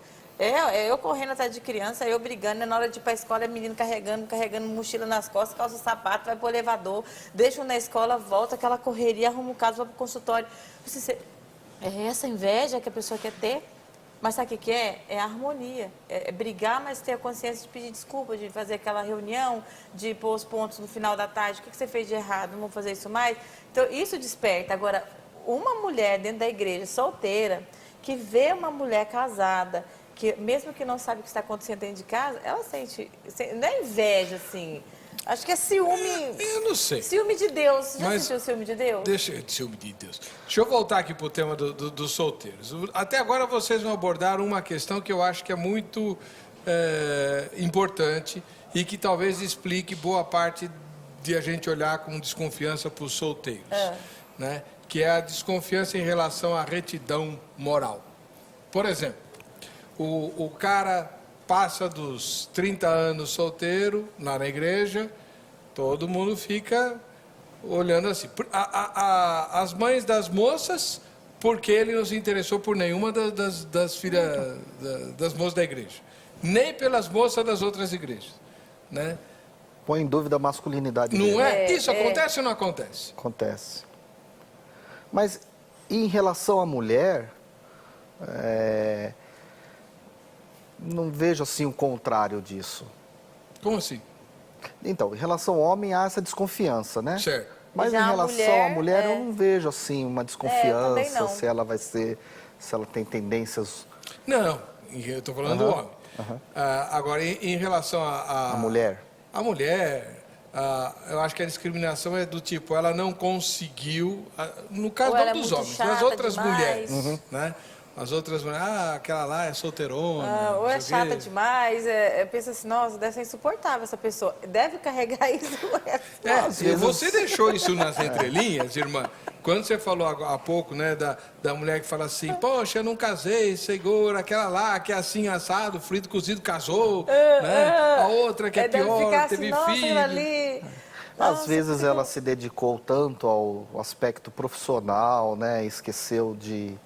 Eu correndo atrás de criança, eu brigando, na hora de ir para a escola, é menino carregando mochila nas costas, calça sapato, vai para o elevador, deixa na escola, volta, aquela correria, arruma um caso, vai para o consultório. É essa inveja que a pessoa quer ter? Mas sabe o que é? É a harmonia. É brigar, mas ter a consciência de pedir desculpa, de fazer aquela reunião, de pôr os pontos no final da tarde. O que você fez de errado? Não vou fazer isso mais. Então, isso desperta. Agora, uma mulher dentro da igreja, solteira, que vê uma mulher casada, que mesmo que não sabe o que está acontecendo dentro de casa, ela sente, não é inveja, assim, acho que é ciúme. Eu não sei. Ciúme de Deus. Já Mas sentiu ciúme de Deus? Ciúme de Deus. Deixa eu voltar aqui para o tema dos solteiros. Até agora vocês vão abordar uma questão que eu acho que é muito importante e que talvez explique boa parte de a gente olhar com desconfiança para os solteiros, né? Que é a desconfiança em relação à retidão moral. Por exemplo, o cara passa dos 30 anos solteiro, lá na igreja, todo mundo fica olhando assim. As mães das moças, porque ele não se interessou por nenhuma das filhas, das moças da igreja. Nem pelas moças das outras igrejas, né? Põe em dúvida a masculinidade Não dele. é? Isso acontece ou não acontece? Acontece. Mas em relação à mulher, não vejo assim o contrário disso. Como assim? Então, em relação ao homem, há essa desconfiança, né? Certo. Mas em Já a relação à mulher, mulher, eu não vejo assim uma também desconfiança, não. se ela vai ser, se ela tem tendências. Não, eu estou falando do homem. Agora, em relação A mulher. A mulher, eu acho que a discriminação é do tipo, ela não conseguiu, no caso Ou ela não é dos muito homens, das chata outras demais. mulheres, né? As outras mulheres, aquela lá é solteirona. Ou não é sei o quê. chata demais, pensa assim, nossa, deve ser insuportável essa pessoa. Deve carregar isso. às vezes- Você deixou isso nas entrelinhas, irmã, quando você falou há pouco, né, da mulher que fala assim, poxa, eu não casei, segura, aquela lá que é assim, assado, frito, cozido, casou, né? A outra que é deve pior, ficar teve assim, nossa, filho. aquilo ali. Às Nossa, vezes ela se dedicou tanto ao aspecto profissional, né? Esqueceu de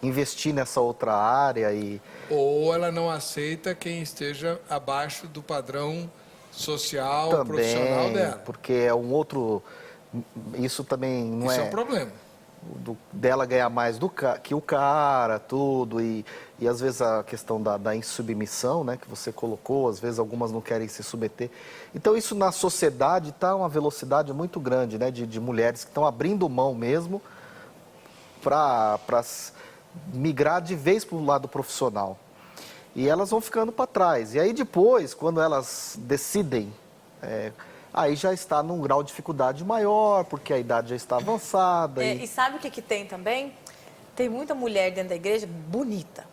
investir nessa outra área e Ou ela não aceita quem esteja abaixo do padrão social, profissional também, dela. porque é um outro. Isso também não Isso é é um problema. dela ganhar mais que o cara, tudo, e às vezes a questão da insubmissão, né, que você colocou, às vezes algumas não querem se submeter. Então isso na sociedade está uma velocidade muito grande, né, de mulheres que estão abrindo mão mesmo para migrar de vez para o lado profissional. E elas vão ficando para trás. E aí depois, quando elas decidem, aí já está num grau de dificuldade maior, porque a idade já está avançada. E sabe o que tem também? Tem muita mulher dentro da igreja bonita,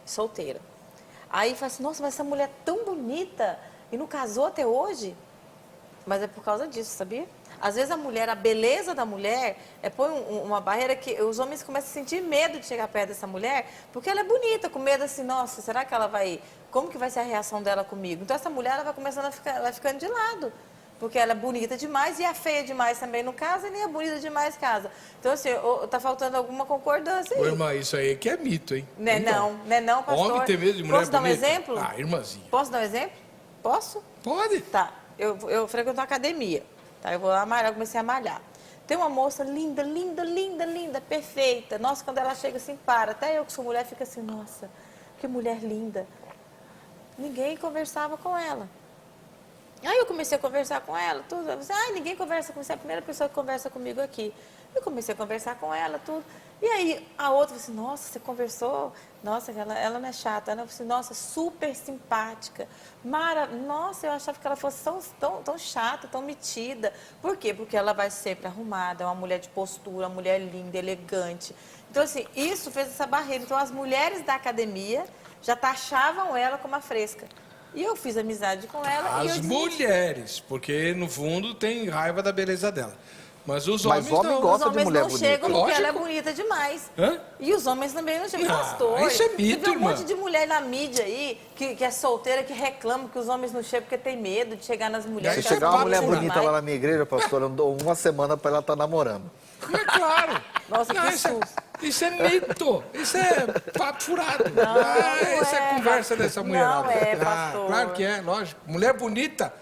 solteira. Aí fala assim, nossa, mas essa mulher é tão bonita e não casou até hoje? Mas é por causa disso, sabia? Às vezes a beleza da mulher põe uma barreira que os homens começam a sentir medo de chegar perto dessa mulher, porque ela é bonita, com medo assim, nossa, será que ela vai... Como que vai ser a reação dela comigo? Então essa mulher ela vai começando vai ficando de lado, porque ela é bonita demais e a feia demais também não casa e nem a bonita demais casa. Então assim, tá faltando alguma concordância aí. Ô, irmã, isso aí que é mito, hein? Né não, pastor? Homem tem medo de mulher Posso dar um bonita? exemplo? Irmãzinha. Posso dar um exemplo? Posso? Pode. Tá, eu frequento uma academia, tá? Eu vou lá malhar, eu comecei a malhar. Tem uma moça linda, perfeita. Nossa, quando ela chega assim, para. Até eu que sou mulher, fica assim, nossa, que mulher linda. Ninguém conversava com ela. Aí eu comecei a conversar com ela, tudo. Eu falei, ninguém conversa com você, é a primeira pessoa que conversa comigo aqui. Eu comecei a conversar com ela, tudo. E aí a outra falou assim, nossa, você conversou? Nossa, ela não é chata. Ela falou assim, nossa, super simpática. Nossa, eu achava que ela fosse tão chata, tão metida. Por quê? Porque ela vai sempre arrumada, é uma mulher de postura, uma mulher linda, elegante. Então, assim, isso fez essa barreira. Então, as mulheres da academia já taxavam ela como a fresca. E eu fiz amizade com ela. E As eu mulheres, porque no fundo tem raiva da beleza dela. Mas os Mas homens homem não. gosta Os homens de mulher não bonita. chegam porque Lógico. ela é bonita demais. Hã? E os homens também não chegam. Não, Pastor, isso é você mito, vê um irmã. monte de mulher na mídia aí, que é solteira, que reclama que os homens não chegam porque tem medo de chegar nas mulheres. Se Isso é chegar uma mulher papo bonita demais. lá na minha igreja, pastor, eu dou uma semana para ela estar namorando. É claro. Nossa, que isso, susto. isso é mito. Isso é papo furado. não Isso é é, conversa dessa mulherada. não é, pastor. Claro que é, lógico. Mulher bonita.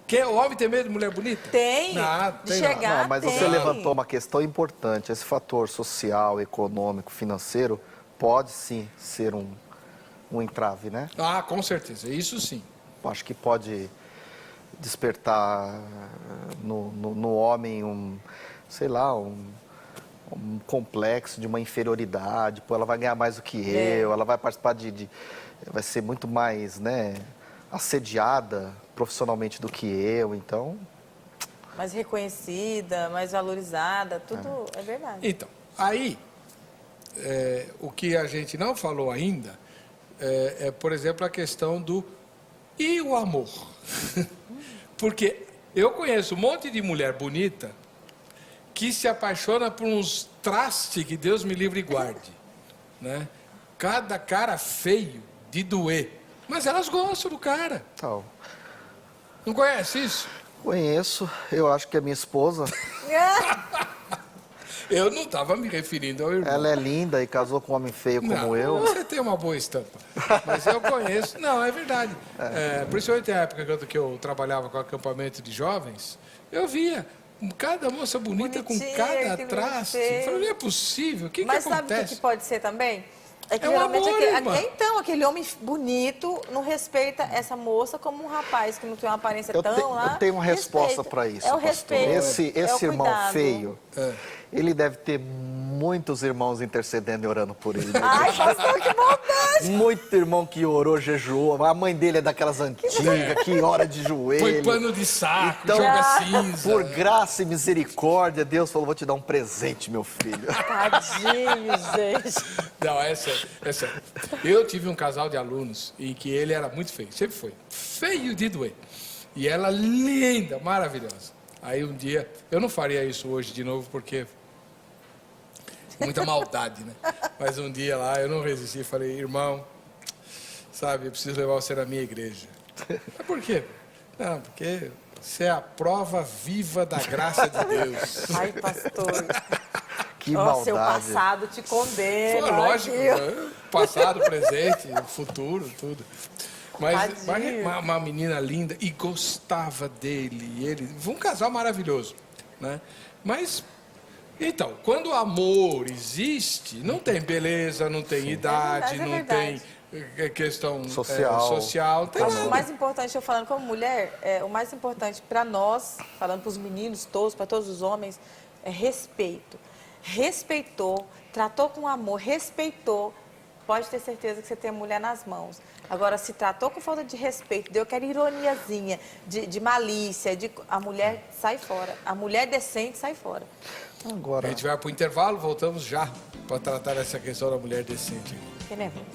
Quer o homem tem medo de mulher bonita? Tem. Não, de tem chegar, Não, mas tem. você levantou uma questão importante. Esse fator social, econômico, financeiro pode sim ser um entrave, né? Ah, com certeza. Isso sim. Acho que pode despertar no homem sei lá, um complexo de uma inferioridade. Pô, ela vai ganhar mais do que eu, ela vai participar vai ser muito mais, né, assediada profissionalmente do que eu, então... Mais reconhecida, mais valorizada, tudo é verdade. Então, aí, o que a gente não falou ainda por exemplo, a questão do... E o amor? Porque eu conheço um monte de mulher bonita que se apaixona por uns trastes que Deus me livre e guarde, né? Cada cara feio de doer. Mas elas gostam do cara. Tal. Não conhece isso? Conheço, eu acho que a minha esposa, Eu não estava me referindo ao irmão. ela é linda e casou com um homem feio como Não, eu. Você tem uma boa estampa. Mas eu conheço. Não, é verdade. Principalmente na época que eu trabalhava com acampamento de jovens, eu via cada moça bonita Bonitinha, com cada que traste. bonitinho. Eu falei, não é possível. O que Mas sabe o acontece? que pode ser também? É que É um geralmente amor, irmã. aquele homem bonito não respeita essa moça como um rapaz que não tem uma aparência Eu tão lá. tenho uma resposta respeita. para isso, É o pastor. respeito. Esse é o irmão cuidado. feio, ele deve ter muitos irmãos intercedendo e orando por ele. Ai, pastor, que bondade! Muito irmão que orou, jejuou. A mãe dele é daquelas antigas, que ora de joelho. Põe pano de saco, Então, joga cinza. Por graça e misericórdia, Deus falou, vou te dar um presente, meu filho. Tadinho, gente. Não, é sério, é sério. Eu tive um casal de alunos em que ele era muito feio, sempre foi. Feio de doer. E ela linda, maravilhosa. Aí um dia, eu não faria isso hoje de novo, porque muita maldade, né? Mas um dia lá, eu não resisti, falei, irmão, sabe, eu preciso levar você na minha igreja. Mas por quê? Não, porque você é a prova viva da graça de Deus. Ai, pastor. Que Ó, seu maldade. passado te condena. Foi lógico, Ai, que- né? Passado, presente, futuro, tudo. Mas Tadinho. uma menina linda e gostava dele. E ele foi um casal maravilhoso, né? Mas, então, quando o amor existe, não tem beleza, não tem idade, verdade, é não verdade. tem questão Social. não tem Eu acho que o nada. mais importante, eu falando como mulher, o mais importante para nós, falando para os meninos todos, para todos os homens, é respeito. Respeitou, tratou com amor, respeitou, pode ter certeza que você tem a mulher nas mãos. Agora, se tratou com falta de respeito, deu aquela ironiazinha, de malícia, a mulher sai fora. A mulher decente sai fora. A Agora, gente vai para o intervalo, voltamos já para tratar essa questão da mulher decente. Fiquei nervosa.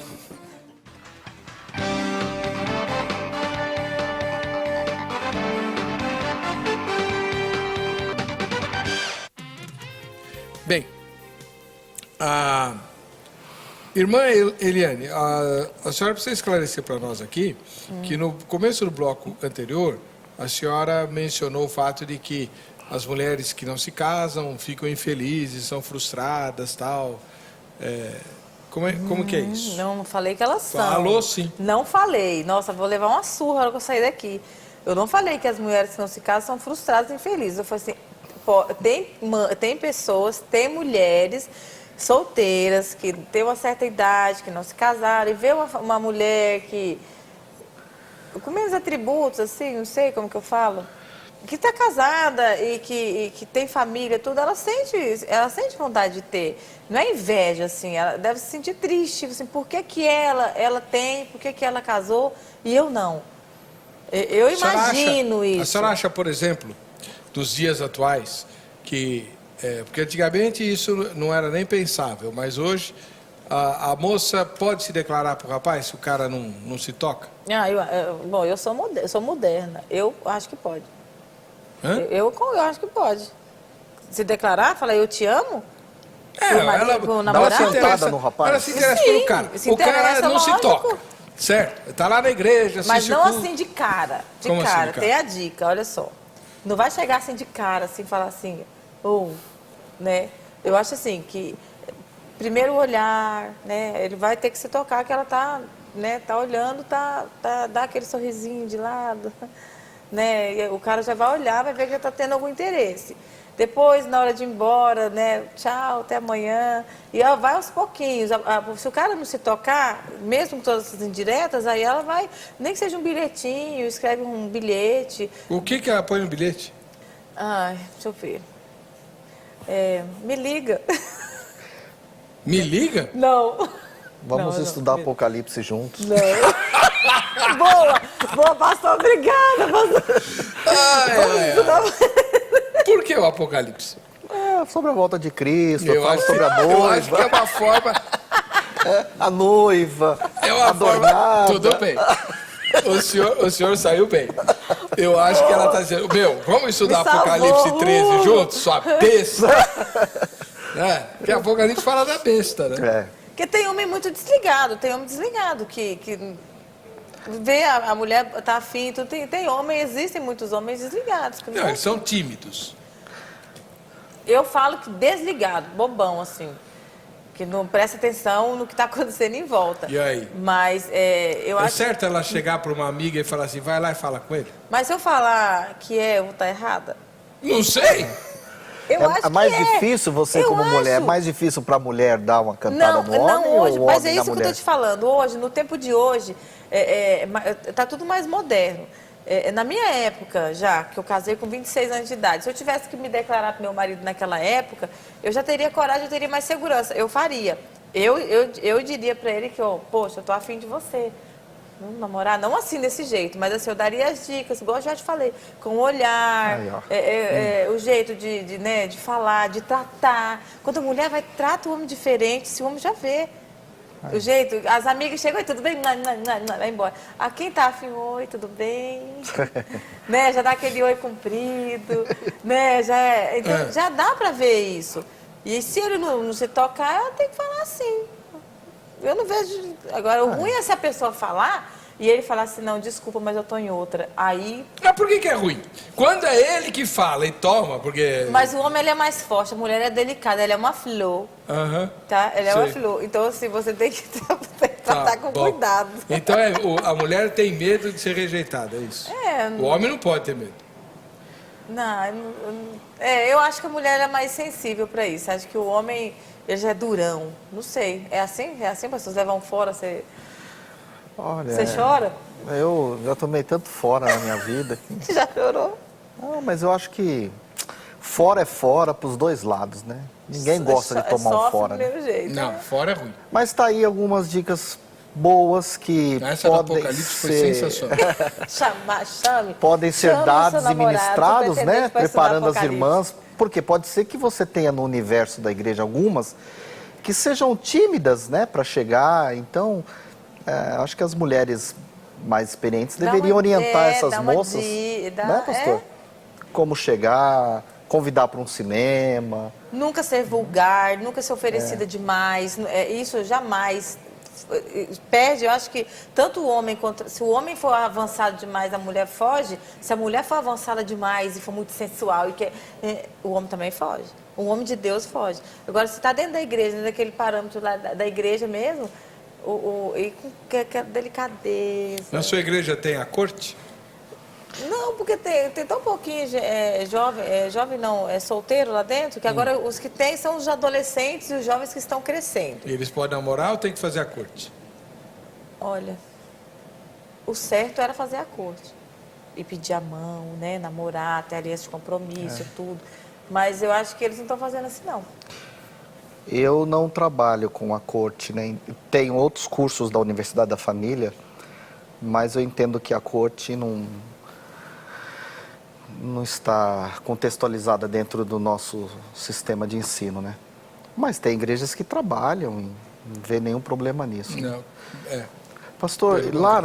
Bem, a irmã Eliane, a senhora precisa esclarecer para nós aqui que no começo do bloco anterior, a senhora mencionou o fato de que as mulheres que não se casam ficam infelizes, são frustradas, tal. Como que é isso? Não falei que elas são. Falou sim. Não falei. Nossa, vou levar uma surra na hora que eu sair daqui. Eu não falei que as mulheres que não se casam são frustradas e infelizes. Eu falei assim, tem pessoas, tem mulheres solteiras que têm uma certa idade, que não se casaram, e vê uma mulher que... com menos atributos, assim, não sei como que eu falo, que está casada e que tem família, tudo, ela sente vontade de ter. Não é inveja, assim, ela deve se sentir triste, assim, por que ela tem, por que ela casou e eu não? Eu imagino isso. A senhora acha, por exemplo, dos dias atuais, que... porque antigamente isso não era nem pensável, mas hoje A moça pode se declarar pro rapaz se o cara não se toca? Bom, eu sou moderna. Eu acho que pode. Hã? Eu acho que pode. Se declarar, falar eu te amo? Pro Dá uma namorado? sentada no rapaz. Ela se interessa Sim, pelo cara. se O cara interessa, não se lógico. toca. Certo? Tá lá na igreja, assiste Mas não o culto. assim de cara. Como assim, de cara? Tem a dica, olha só. Não vai chegar assim de cara, assim, falar assim, né? Eu acho assim que primeiro olhar, né? Ele vai ter que se tocar que ela tá, né? Tá olhando, dá aquele sorrisinho de lado, né? E o cara já vai olhar, vai ver que ele tá tendo algum interesse. Depois, na hora de ir embora, né? Tchau, até amanhã. E ela vai aos pouquinhos. Se o cara não se tocar, mesmo com todas essas indiretas, aí ela vai, nem que seja um bilhetinho, escreve um bilhete. O que ela põe no bilhete? Ai, deixa eu ver. Me liga. Me liga? Não. Vamos Não, estudar Apocalipse juntos. Não. Boa, pastor, obrigada, pastor. Por que o Apocalipse? É, sobre a volta de Cristo, Eu fala acho, sobre a eu acho que é noiva, uma forma... a noiva, É uma adornada. forma... Tudo bem. O senhor saiu bem. Eu acho que ela está dizendo, vamos estudar Me salvou. Apocalipse 13 juntos, sua besta. Porque Apocalipse fala da besta, né? É. Porque tem homem muito desligado, que vê a mulher tá afim, tudo. Tem homem, existem muitos homens desligados. Que Não, eles são tímidos. Eu falo que desligado, bobão, assim. Que não presta atenção no que está acontecendo em volta. E aí? Mas eu É acho. certo ela chegar para uma amiga e falar assim, vai lá e fala com ele? Mas se eu falar que eu vou estar errada? Não sei. Eu acho É mais que difícil você Eu como mulher, é acho. mais difícil para a mulher dar uma cantada no homem Não, hoje, ou o mas é homem na isso que eu mulher? tô te falando. Hoje, no tempo de hoje, tá tudo mais moderno. Na minha época, já, que eu casei com 26 anos de idade, se eu tivesse que me declarar pro meu marido naquela época, eu já teria coragem, eu teria mais segurança. Eu faria. Eu diria para ele que, poxa, eu tô afim de você. Vamos namorar? Não assim, desse jeito, mas assim, eu daria as dicas, igual eu já te falei, com o olhar, Aí, ó. o jeito de falar, de tratar. Quando a mulher trata o homem diferente, esse homem já vê. O jeito, as amigas chegam, oi, tudo bem? Vai embora. Quem tá afim, oi, tudo bem? Né? Já dá aquele oi comprido, né? Então, já dá pra ver isso. E se ele não se tocar, ela tem que falar assim. Eu não vejo... Agora, o ruim é se a pessoa falar e ele falar assim, não, desculpa, mas eu tô em outra. Aí... Mas por que é ruim? Quando é ele que fala e toma, porque... Mas o homem, ele é mais forte, a mulher é delicada, ela é uma flor, Aham. tá? Ela é uma Sei. flor. Então, assim, você tem que tratar Tá, com bom. cuidado. Então a mulher tem medo de ser rejeitada, é isso? O homem não pode ter medo. Eu acho que a mulher é mais sensível pra isso. Acho que o homem, ele já é durão. Não sei. É assim? É assim? As pessoas levam fora, você Olha, chora? eu já tomei tanto fora na minha vida. Já chorou? Não, mas eu acho que fora é fora pros dois lados, né? Ninguém gosta de tomar um Sofre fora, do né? mesmo jeito. Não, fora é ruim. Mas tá aí algumas dicas boas que Essa do podem Apocalipse foi ser... sensacional. Chame. podem ser Chama o dados seu e ministrados, namorado, né? pretendente para estudar Preparando as Apocalipse. irmãs. Porque pode ser que você tenha no universo da igreja algumas que sejam tímidas, né? Para chegar. Então, acho que as mulheres mais experientes deveriam orientar essas dá uma moças, né, pastor? Como chegar, convidar para um cinema. Nunca ser vulgar, nunca ser oferecida demais. Isso jamais perde. Eu acho que tanto o homem quanto... Se o homem for avançado demais, a mulher foge. Se a mulher for avançada demais e for muito sensual, o homem também foge. O homem de Deus foge. Agora, se está dentro da igreja, dentro daquele parâmetro lá da igreja mesmo, e com aquela delicadeza... Na sua igreja tem a corte? Não, porque tem tão pouquinho jovem não, é solteiro lá dentro, que agora os que tem são os adolescentes e os jovens que estão crescendo. Eles podem namorar ou tem que fazer a corte? Olha, o certo era fazer a corte. E pedir a mão, né, namorar, ter aliança de compromisso, tudo. Mas eu acho que eles não estão fazendo assim, não. Eu não trabalho com a corte, né? Tenho outros cursos da Universidade da Família, mas eu entendo que a corte não está contextualizada dentro do nosso sistema de ensino, né? Mas tem igrejas que trabalham Não vê nenhum problema nisso. Não, Pastor, lá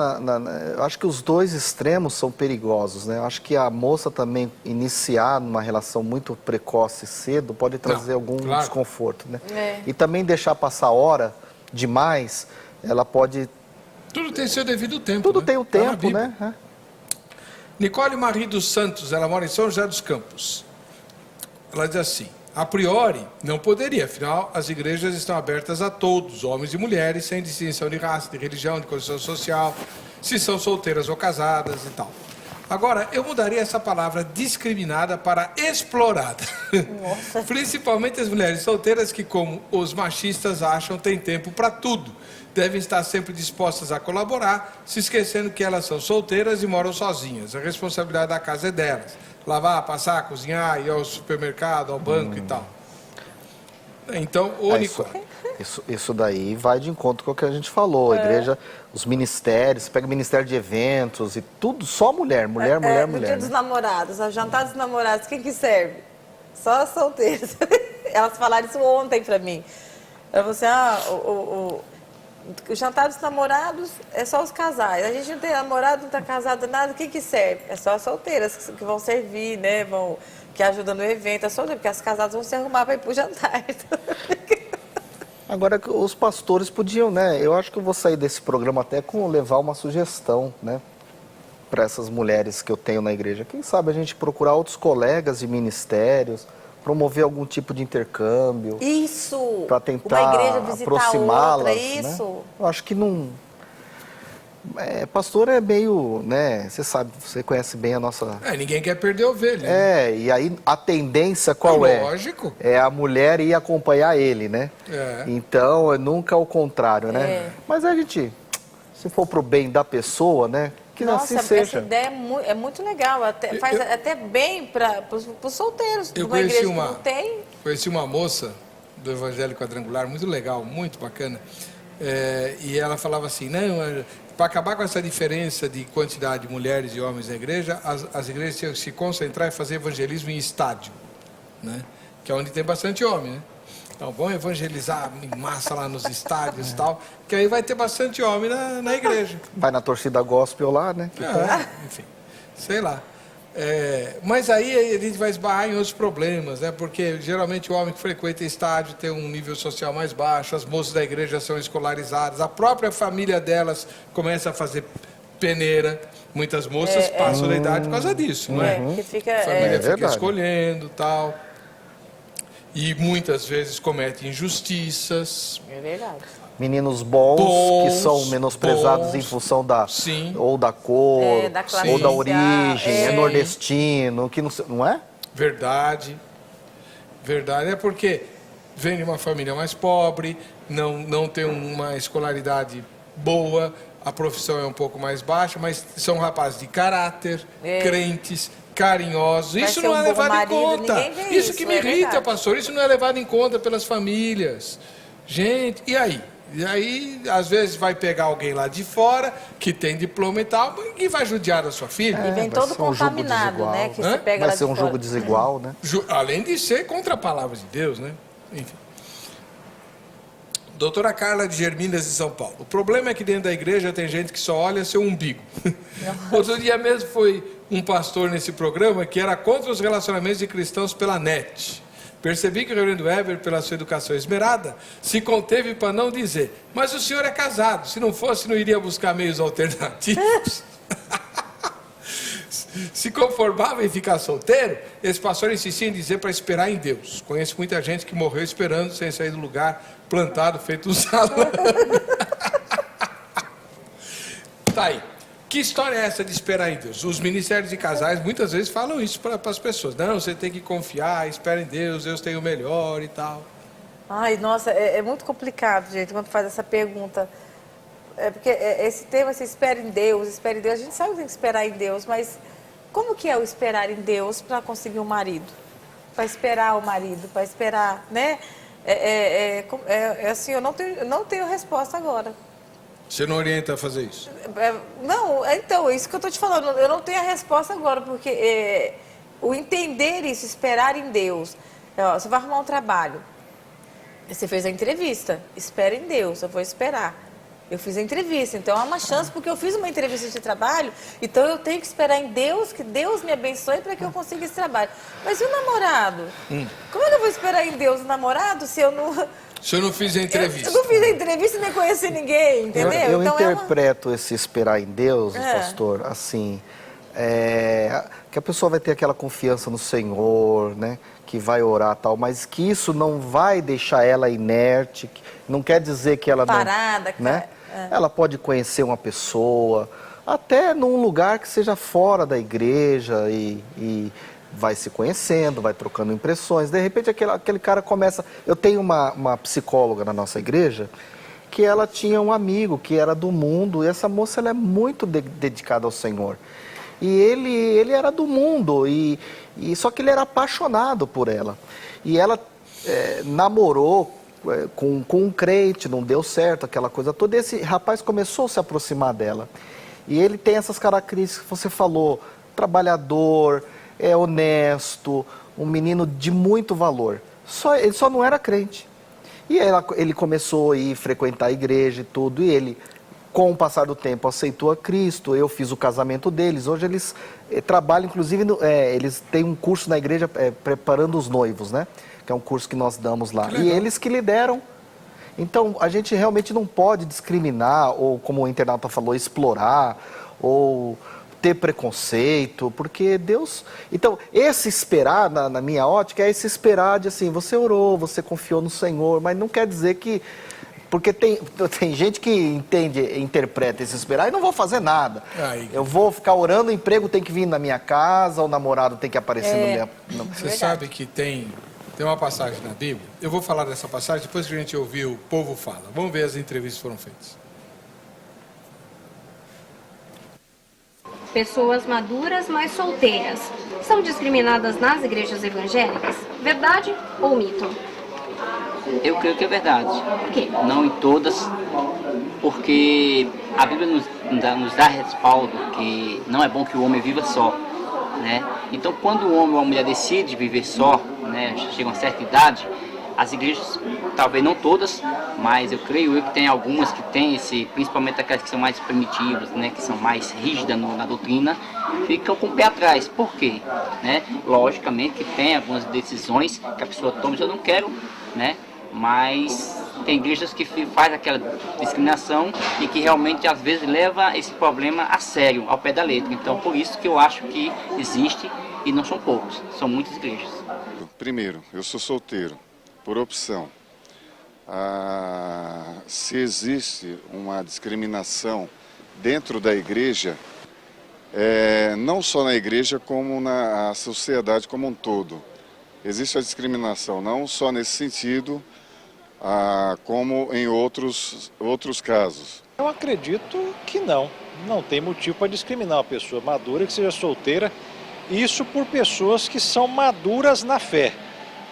eu acho que os dois extremos são perigosos, né? Eu acho que a moça também iniciar numa relação muito precoce e cedo pode trazer algum desconforto, né? E também deixar passar a hora demais, ela pode... Tudo tem seu devido tempo. Tudo né? tem o Tá na tempo, Bíblia. né? Nicole Marie dos Santos, ela mora em São José dos Campos. Ela diz assim: a priori, não poderia, afinal, as igrejas estão abertas a todos, homens e mulheres, sem distinção de raça, de religião, de condição social, se são solteiras ou casadas e tal. Agora, eu mudaria essa palavra discriminada para explorada. Principalmente as mulheres solteiras que, como os machistas acham, têm tempo para tudo. Devem estar sempre dispostas a colaborar, se esquecendo que elas são solteiras e moram sozinhas. A responsabilidade da casa é delas. Lavar, passar, cozinhar, ir ao supermercado, ao banco e tal. Então, isso daí vai de encontro com o que a gente falou. A igreja, os ministérios, você pega o ministério de eventos e tudo, só mulher. No dia dos namorados, o jantar dos namorados, quem que serve? Só as solteiras. Elas falaram isso ontem pra mim. Eu falei assim, o jantar dos namorados é só os casais. A gente não tem namorado, não tá casado, nada. O que serve? É só as solteiras que vão servir, né? Que ajudam no evento. É solteira, porque as casadas vão se arrumar para ir pro jantar. Agora, os pastores podiam, né? Eu acho que eu vou sair desse programa até com levar uma sugestão, né? Para essas mulheres que eu tenho na igreja. Quem sabe a gente procurar outros colegas de ministérios, promover algum tipo de intercâmbio. Isso! Para tentar aproximá-las. Isso! Né? Eu acho que não... pastor é meio, né? Você sabe, você conhece bem a nossa... ninguém quer perder a ovelha. Né? E aí a tendência qual é? Lógico. É a mulher ir acompanhar ele, né? Então, nunca o contrário, né? Mas a gente, se for pro bem da pessoa, né? Que Nossa, assim seja. essa ideia é muito legal, faz até bem para os solteiros. Eu conheci uma moça do Evangelho Quadrangular, muito legal, muito bacana, e ela falava assim, não, para acabar com essa diferença de quantidade de mulheres e homens na igreja, as igrejas tinham que se concentrar e fazer evangelismo em estádio, né? Que é onde tem bastante homem, né? Então, vamos evangelizar em massa lá nos estádios e tal, que aí vai ter bastante homem na igreja. Vai na torcida gospel lá, né? Enfim, sei lá. Mas aí a gente vai esbarrar em outros problemas, né? Porque geralmente o homem que frequenta estádio tem um nível social mais baixo, as moças da igreja são escolarizadas, a própria família delas começa a fazer peneira. Muitas moças passam da idade por causa disso, não é? A família fica escolhendo e tal. E muitas vezes comete injustiças. É verdade. Meninos bons que são menosprezados em função ou da cor, da classe ou da social, origem, nordestino, que não é? Verdade. Verdade, é porque vem de uma família mais pobre, não tem uma escolaridade boa, a profissão é um pouco mais baixa, mas são rapazes de caráter, crentes, carinhosos. Isso não é levado em conta. Isso que me irrita, pastor. Isso não é levado em conta pelas famílias. Gente, e aí? E aí, às vezes, vai pegar alguém lá de fora, que tem diploma e tal, e vai judiar da sua filha. E vem todo contaminado, né? Que você pega vai ser um jogo desigual, né? Além de ser contra a palavra de Deus, né? Enfim. Doutora Carla de Germinas, de São Paulo. O problema é que dentro da igreja tem gente que só olha seu umbigo. Outro dia mesmo foi um pastor nesse programa que era contra os relacionamentos de cristãos pela net. Percebi que o reverendo Weber, pela sua educação esmerada, se conteve para não dizer, mas o senhor é casado, se não fosse não iria buscar meios alternativos. Se conformava em ficar solteiro, esse pastor insistia em dizer para esperar em Deus. Conheço muita gente que morreu esperando sem sair do lugar, plantado, feito um salão. Tá aí. Que história é essa de esperar em Deus? Os ministérios de casais muitas vezes falam isso para as pessoas. Não, você tem que confiar, espera em Deus, Deus tem o melhor e tal. Ai, nossa, é muito complicado, gente, quando faz essa pergunta. Porque esse tema, se espera em Deus, a gente sabe que tem que esperar em Deus, mas como que é o esperar em Deus para conseguir um marido? Para esperar o marido, para esperar, né? Assim, eu não tenho resposta agora. Você não orienta a fazer isso? Não, então, é isso que eu estou te falando. Eu não tenho a resposta agora, porque o entender isso, esperar em Deus. Você vai arrumar um trabalho. Você fez a entrevista, espera em Deus, eu vou esperar. Eu fiz a entrevista, então é uma chance, porque eu fiz uma entrevista de trabalho, então eu tenho que esperar em Deus, que Deus me abençoe para que eu consiga esse trabalho. Mas e o namorado? Como é que eu vou esperar em Deus o namorado se eu não... Se eu não fiz a entrevista. Eu não fiz a entrevista e nem conheci ninguém, entendeu? Eu então interpreto esse esperar em Deus, pastor, assim, que a pessoa vai ter aquela confiança no Senhor, né? Que vai orar e tal, mas que isso não vai deixar ela inerte, não quer dizer que ela parada, não... Né? Ela pode conhecer uma pessoa, até num lugar que seja fora da igreja e vai se conhecendo, vai trocando impressões. De repente aquele cara começa... Eu tenho uma psicóloga na nossa igreja que ela tinha um amigo que era do mundo, e essa moça ela é muito dedicada ao Senhor. E ele era do mundo, só que ele era apaixonado por ela. E ela namorou com um crente, não deu certo, aquela coisa toda. E esse rapaz começou a se aproximar dela. E ele tem essas características que você falou, trabalhador, honesto, um menino de muito valor. Ele só não era crente. E ele começou a ir frequentar a igreja e tudo, e ele, com o passar do tempo, aceitou a Cristo. Eu fiz o casamento deles. Hoje eles trabalham, inclusive, eles têm um curso na igreja preparando os noivos, né? Que é um curso que nós damos lá. E eles que lideram. Então, a gente realmente não pode discriminar, ou, como o internauta falou, explorar, ou ter preconceito, porque Deus... Então, esse esperar, na minha ótica, é esse esperar de assim, você orou, você confiou no Senhor, mas não quer dizer que... Porque tem gente que interpreta esse esperar e não vou fazer nada. Eu vou ficar orando, o emprego tem que vir na minha casa, o namorado tem que aparecer no meu... Você sabe que tem uma passagem na Bíblia, eu vou falar dessa passagem depois que a gente ouvir o povo fala. Vamos ver as entrevistas que foram feitas. Pessoas maduras, mas solteiras, são discriminadas nas igrejas evangélicas? Verdade ou mito? Eu creio que é verdade. Por quê? Não em todas, porque a Bíblia nos dá respaldo que não é bom que o homem viva só, né? Então, quando o homem ou a mulher decide viver só, né, chega a uma certa idade, as igrejas, talvez não todas, mas eu creio que tem algumas que têm principalmente aquelas que são mais primitivas, né, que são mais rígidas na doutrina, ficam com o pé atrás. Por quê? Né? Logicamente que tem algumas decisões que a pessoa toma, eu não quero, né? Mas tem igrejas que faz aquela discriminação e que realmente às vezes leva esse problema a sério, ao pé da letra. Então por isso que eu acho que existe, e não são poucos, são muitas igrejas. Primeiro, eu sou solteiro, por opção. Se existe uma discriminação dentro da igreja, não só na igreja como na sociedade como um todo. Existe a discriminação não só nesse sentido, como em outros casos. Eu acredito que não tem motivo para discriminar uma pessoa madura que seja solteira, isso por pessoas que são maduras na fé.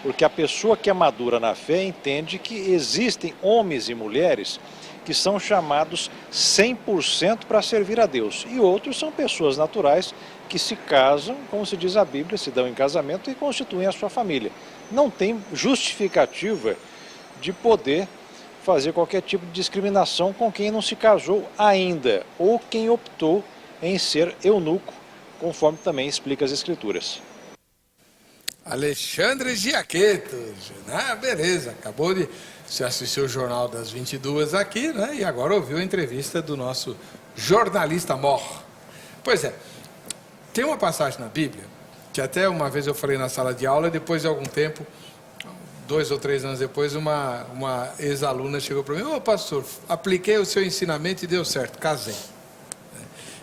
Porque a pessoa que é madura na fé entende que existem homens e mulheres que são chamados 100% para servir a Deus. E outros são pessoas naturais que se casam, como se diz a Bíblia, se dão em casamento e constituem a sua família. Não tem justificativa de poder fazer qualquer tipo de discriminação com quem não se casou ainda, ou quem optou em ser eunuco, conforme também explica as Escrituras. Alexandre Giaquetto, beleza, acabou de se assistir o Jornal das 22 aqui, né? E agora ouviu a entrevista do nosso jornalista mor. Pois é, tem uma passagem na Bíblia, que até uma vez eu falei na sala de aula, e depois de algum tempo, 2 ou 3 anos depois, uma ex-aluna chegou para mim: ô pastor, apliquei o seu ensinamento e deu certo, casei.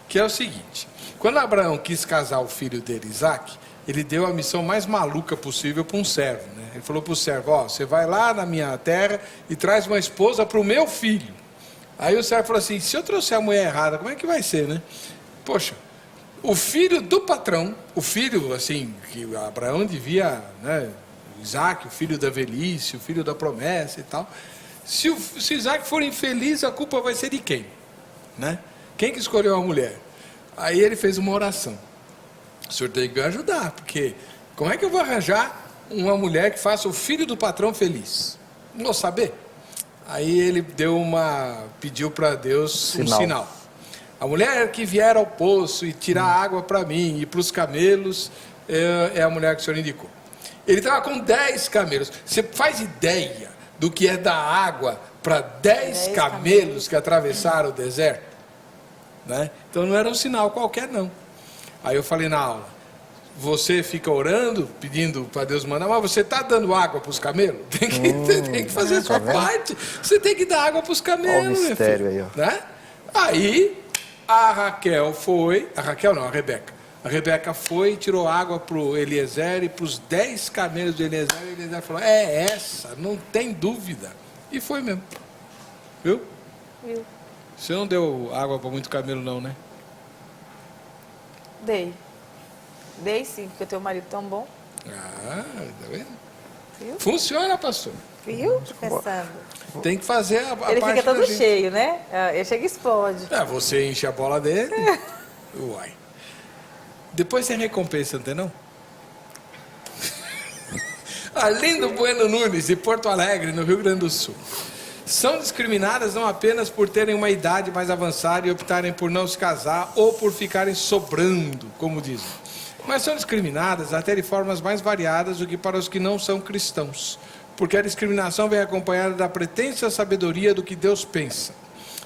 Que é o seguinte, quando Abraão quis casar o filho dele, Isaac, ele deu a missão mais maluca possível para um servo, né? Ele falou para o servo: você vai lá na minha terra e traz uma esposa para o meu filho. Aí o servo falou assim: se eu trouxer a mulher errada, como é que vai ser, né? Poxa, o filho do patrão, o filho, assim, que Abraão devia, né? Isaac, o filho da velhice, o filho da promessa e tal. Se Isaac for infeliz, a culpa vai ser de quem? Né? Quem que escolheu a mulher? Aí ele fez uma oração: o senhor tem que me ajudar, porque como é que eu vou arranjar uma mulher que faça o filho do patrão feliz? Não vou saber. Aí ele pediu para Deus um sinal. A mulher que vier ao poço e tirar água para mim e para os camelos, é a mulher que o senhor indicou. Ele estava com 10 camelos. Você faz ideia do que é dar água para 10 camelos que atravessaram o deserto? Né? Então não era um sinal qualquer, não. Aí eu falei na aula, você fica orando, pedindo para Deus mandar, mas você está dando água para os camelos? Tem que fazer a sua parte. Você tem que dar água para os camelos. Olha o mistério aí, ó. Né? Aí a Rebeca. A Rebeca foi e tirou água para o Eliezer e para os 10 camelos de Eliezer. E Eliezer falou, é essa, não tem dúvida. E foi mesmo. Viu? Você não deu água para muito camelo não, né? Dei sim, porque eu tenho um marido tão bom. Ah, tá vendo? Viu? Funciona, pastor. Viu? Pensando. Tem que fazer a Ele parte fica todo da gente. cheio, né? Ele chega e explode. Você enche a bola dele. Uai. Depois tem recompensa, não tem não? Arlindo Bueno Nunes, de Porto Alegre, no Rio Grande do Sul. São discriminadas não apenas por terem uma idade mais avançada e optarem por não se casar ou por ficarem sobrando, como dizem. Mas são discriminadas até de formas mais variadas do que para os que não são cristãos. Porque a discriminação vem acompanhada da pretensa sabedoria do que Deus pensa.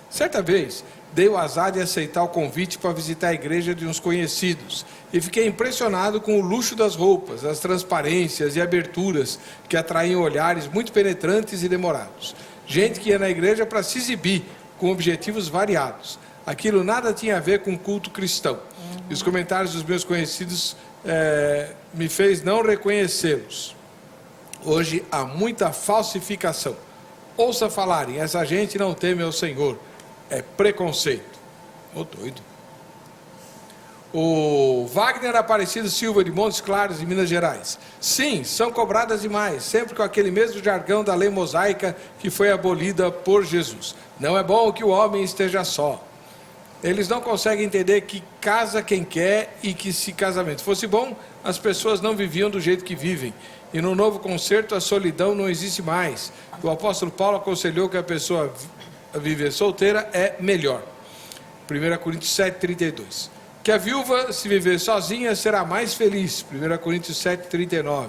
Certa vez, dei o azar de aceitar o convite para visitar a igreja de uns conhecidos e fiquei impressionado com o luxo das roupas, as transparências e aberturas que atraíam olhares muito penetrantes e demorados. Gente que ia na igreja para se exibir, com objetivos variados. Aquilo nada tinha a ver com culto cristão. E os comentários dos meus conhecidos me fez não reconhecê-los. Hoje há muita falsificação. Ouça falarem, essa gente não teme ao Senhor. É preconceito. Ô doido. O Wagner Aparecido Silva, de Montes Claros, de Minas Gerais. Sim, são cobradas demais, sempre com aquele mesmo jargão da lei mosaica que foi abolida por Jesus. Não é bom que o homem esteja só. Eles não conseguem entender que casa quem quer e que se casamento fosse bom, as pessoas não viviam do jeito que vivem. E no novo concerto a solidão não existe mais. O apóstolo Paulo aconselhou que a pessoa viver solteira é melhor. 1 Coríntios 7,32. Que a viúva, se viver sozinha, será mais feliz. 1 Coríntios 7,39.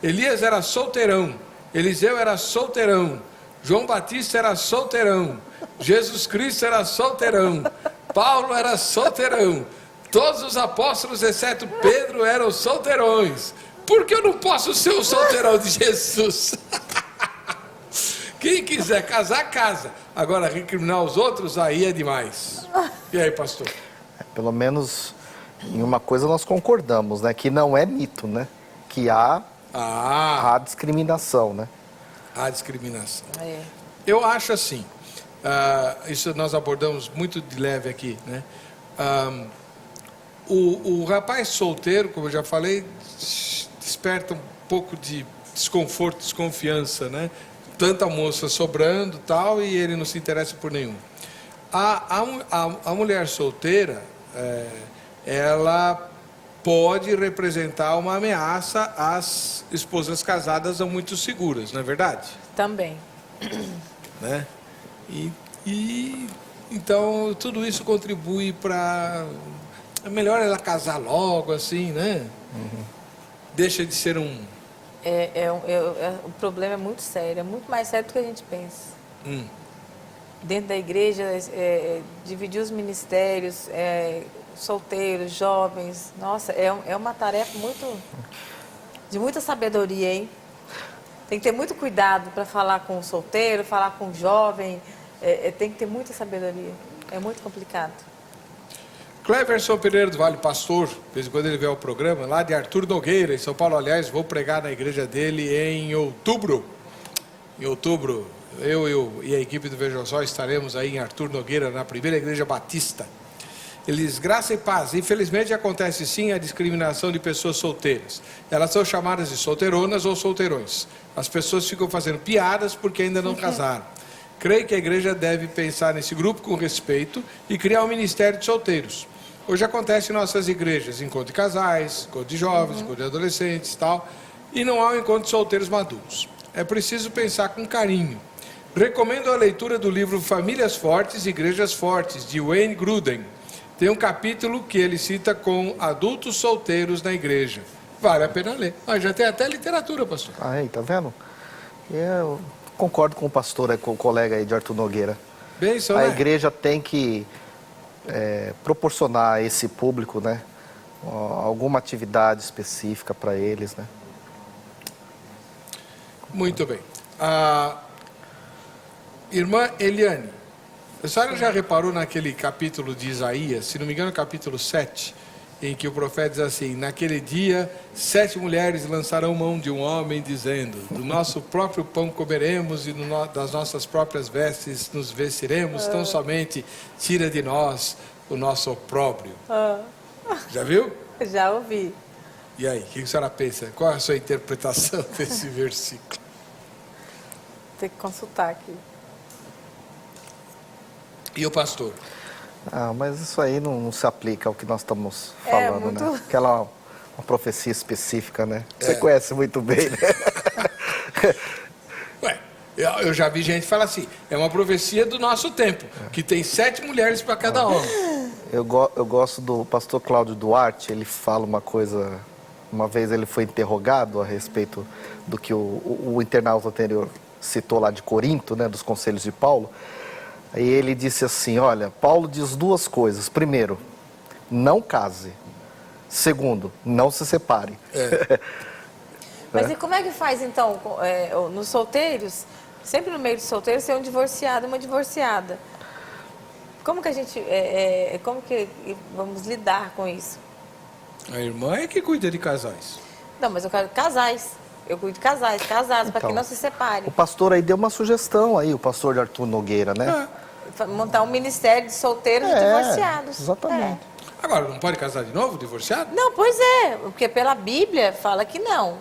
Elias era solteirão. Eliseu era solteirão. João Batista era solteirão. Jesus Cristo era solteirão. Paulo era solteirão. Todos os apóstolos, exceto Pedro, eram solteirões. Por que eu não posso ser o solteirão de Jesus? Quem quiser casar, casa. Agora, recriminar os outros, aí é demais. E aí, pastor? Pelo menos em uma coisa nós concordamos, né? Que não é mito, né? Que há discriminação, né? Há discriminação. Eu acho assim, isso nós abordamos muito de leve aqui, né? O rapaz solteiro, como eu já falei, desperta um pouco de desconforto, desconfiança, né? Tanta moça sobrando tal, e ele não se interessa por nenhum. A mulher solteira, ela pode representar uma ameaça às esposas casadas não muito seguras, não é verdade? Também. Né? Então, tudo isso contribui para... É melhor ela casar logo, assim, né? Deixa de ser um... O problema é muito sério, é muito mais sério do que a gente pensa. Dentro da igreja, dividir os ministérios, solteiros, jovens, nossa, é uma tarefa de muita sabedoria, hein? Tem que ter muito cuidado para falar com o solteiro, falar com o jovem, tem que ter muita sabedoria, é muito complicado. Cleverson Pereira do Vale, pastor, de vez em quando ele vê o programa, lá de Arthur Nogueira, em São Paulo. Aliás, vou pregar na igreja dele em outubro. Em outubro, eu e a equipe do Veja Só estaremos aí em Arthur Nogueira, na primeira igreja batista. Ele diz, graça e paz. Infelizmente acontece sim a discriminação de pessoas solteiras. Elas são chamadas de solteironas ou solteirões. As pessoas ficam fazendo piadas porque ainda não casaram. Creio que a igreja deve pensar nesse grupo com respeito e criar um ministério de solteiros. Hoje acontece em nossas igrejas, encontro de casais, encontro de jovens, encontro de adolescentes e tal, e não há um encontro de solteiros maduros. é preciso pensar com carinho. Recomendo a leitura do livro Famílias Fortes, Igrejas Fortes, de Wayne Grudem. Tem um capítulo que ele cita com adultos solteiros na igreja. Vale a pena ler. Já tem até literatura, pastor. Aí, tá vendo? Eu concordo com o pastor, com o colega aí de Arthur Nogueira. Bem, isso, A né? igreja tem que proporcionar a esse público, né, alguma atividade específica para eles, né? Muito bem. Irmã Eliane, a senhora já reparou naquele capítulo de Isaías, se não me engano, capítulo 7, em que o profeta diz assim: naquele dia, 7 mulheres lançarão mão de um homem, dizendo: do nosso próprio pão comeremos e das nossas próprias vestes nos vestiremos, tão somente tira de nós o nosso opróbrio. Já viu? Já ouvi. E aí, o que a senhora pensa? Qual é a sua interpretação desse versículo? Tem que consultar aqui. E o pastor? Mas isso aí não se aplica ao que nós estamos falando, muito... né? Aquela uma profecia específica, né? Você conhece muito bem, né? Ué, eu já vi gente falar assim, é uma profecia do nosso tempo, que tem 7 mulheres para cada homem. Eu gosto do pastor Cláudio Duarte, ele fala uma coisa... Uma vez ele foi interrogado a respeito do que o internauta anterior citou lá de Corinto, né? Dos conselhos de Paulo. Aí ele disse assim, olha, Paulo diz 2 coisas. Primeiro, não case. Segundo, não se separe. Mas e como é que faz, então, nos solteiros, sempre no meio dos solteiros, tem um divorciado e uma divorciada? Como que a gente, como que vamos lidar com isso? A irmã é que cuida de casais. Não, mas eu quero casais. Eu cuido de casais, casados, para que não se separem. O pastor aí deu uma sugestão aí, o pastor de Arthur Nogueira, né? Montar um ministério de solteiros e divorciados. Exatamente. Agora, não pode casar de novo, divorciado? Não, pois porque pela Bíblia fala que não,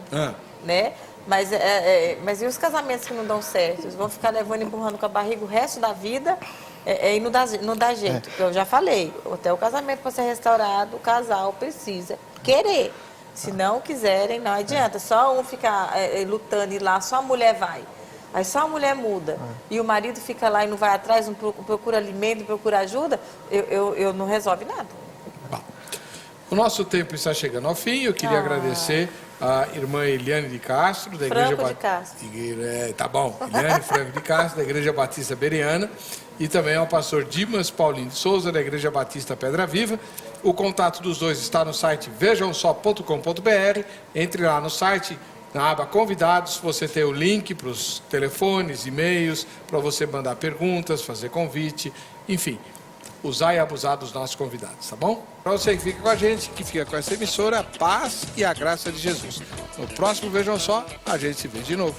né? Mas e os casamentos que não dão certo? Eles vão ficar levando e empurrando com a barriga o resto da vida e não dá jeito. Eu já falei, até o casamento para ser restaurado, o casal precisa querer. Se não quiserem, não adianta. Só um ficar lutando e lá, só a mulher vai. Aí só a mulher muda. E o marido fica lá e não vai atrás, não procura alimento, não procura ajuda, eu não resolve nada. Bom, o nosso tempo está chegando ao fim. Eu queria agradecer a irmã Eliane de Castro, da Igreja Franco de Castro. Tá bom, Eliane Franco de Castro, da Igreja Batista Bereana, e também ao pastor Dimas Paulinho de Souza, da Igreja Batista Pedra Viva. O contato dos dois está no site vejamsó.com.br. Entre lá no site, na aba Convidados, você tem o link para os telefones, e-mails, para você mandar perguntas, fazer convite, enfim, usar e abusar dos nossos convidados, tá bom? Para você que fica com a gente, que fica com essa emissora, a paz e a graça de Jesus. No próximo Vejam Só, a gente se vê de novo.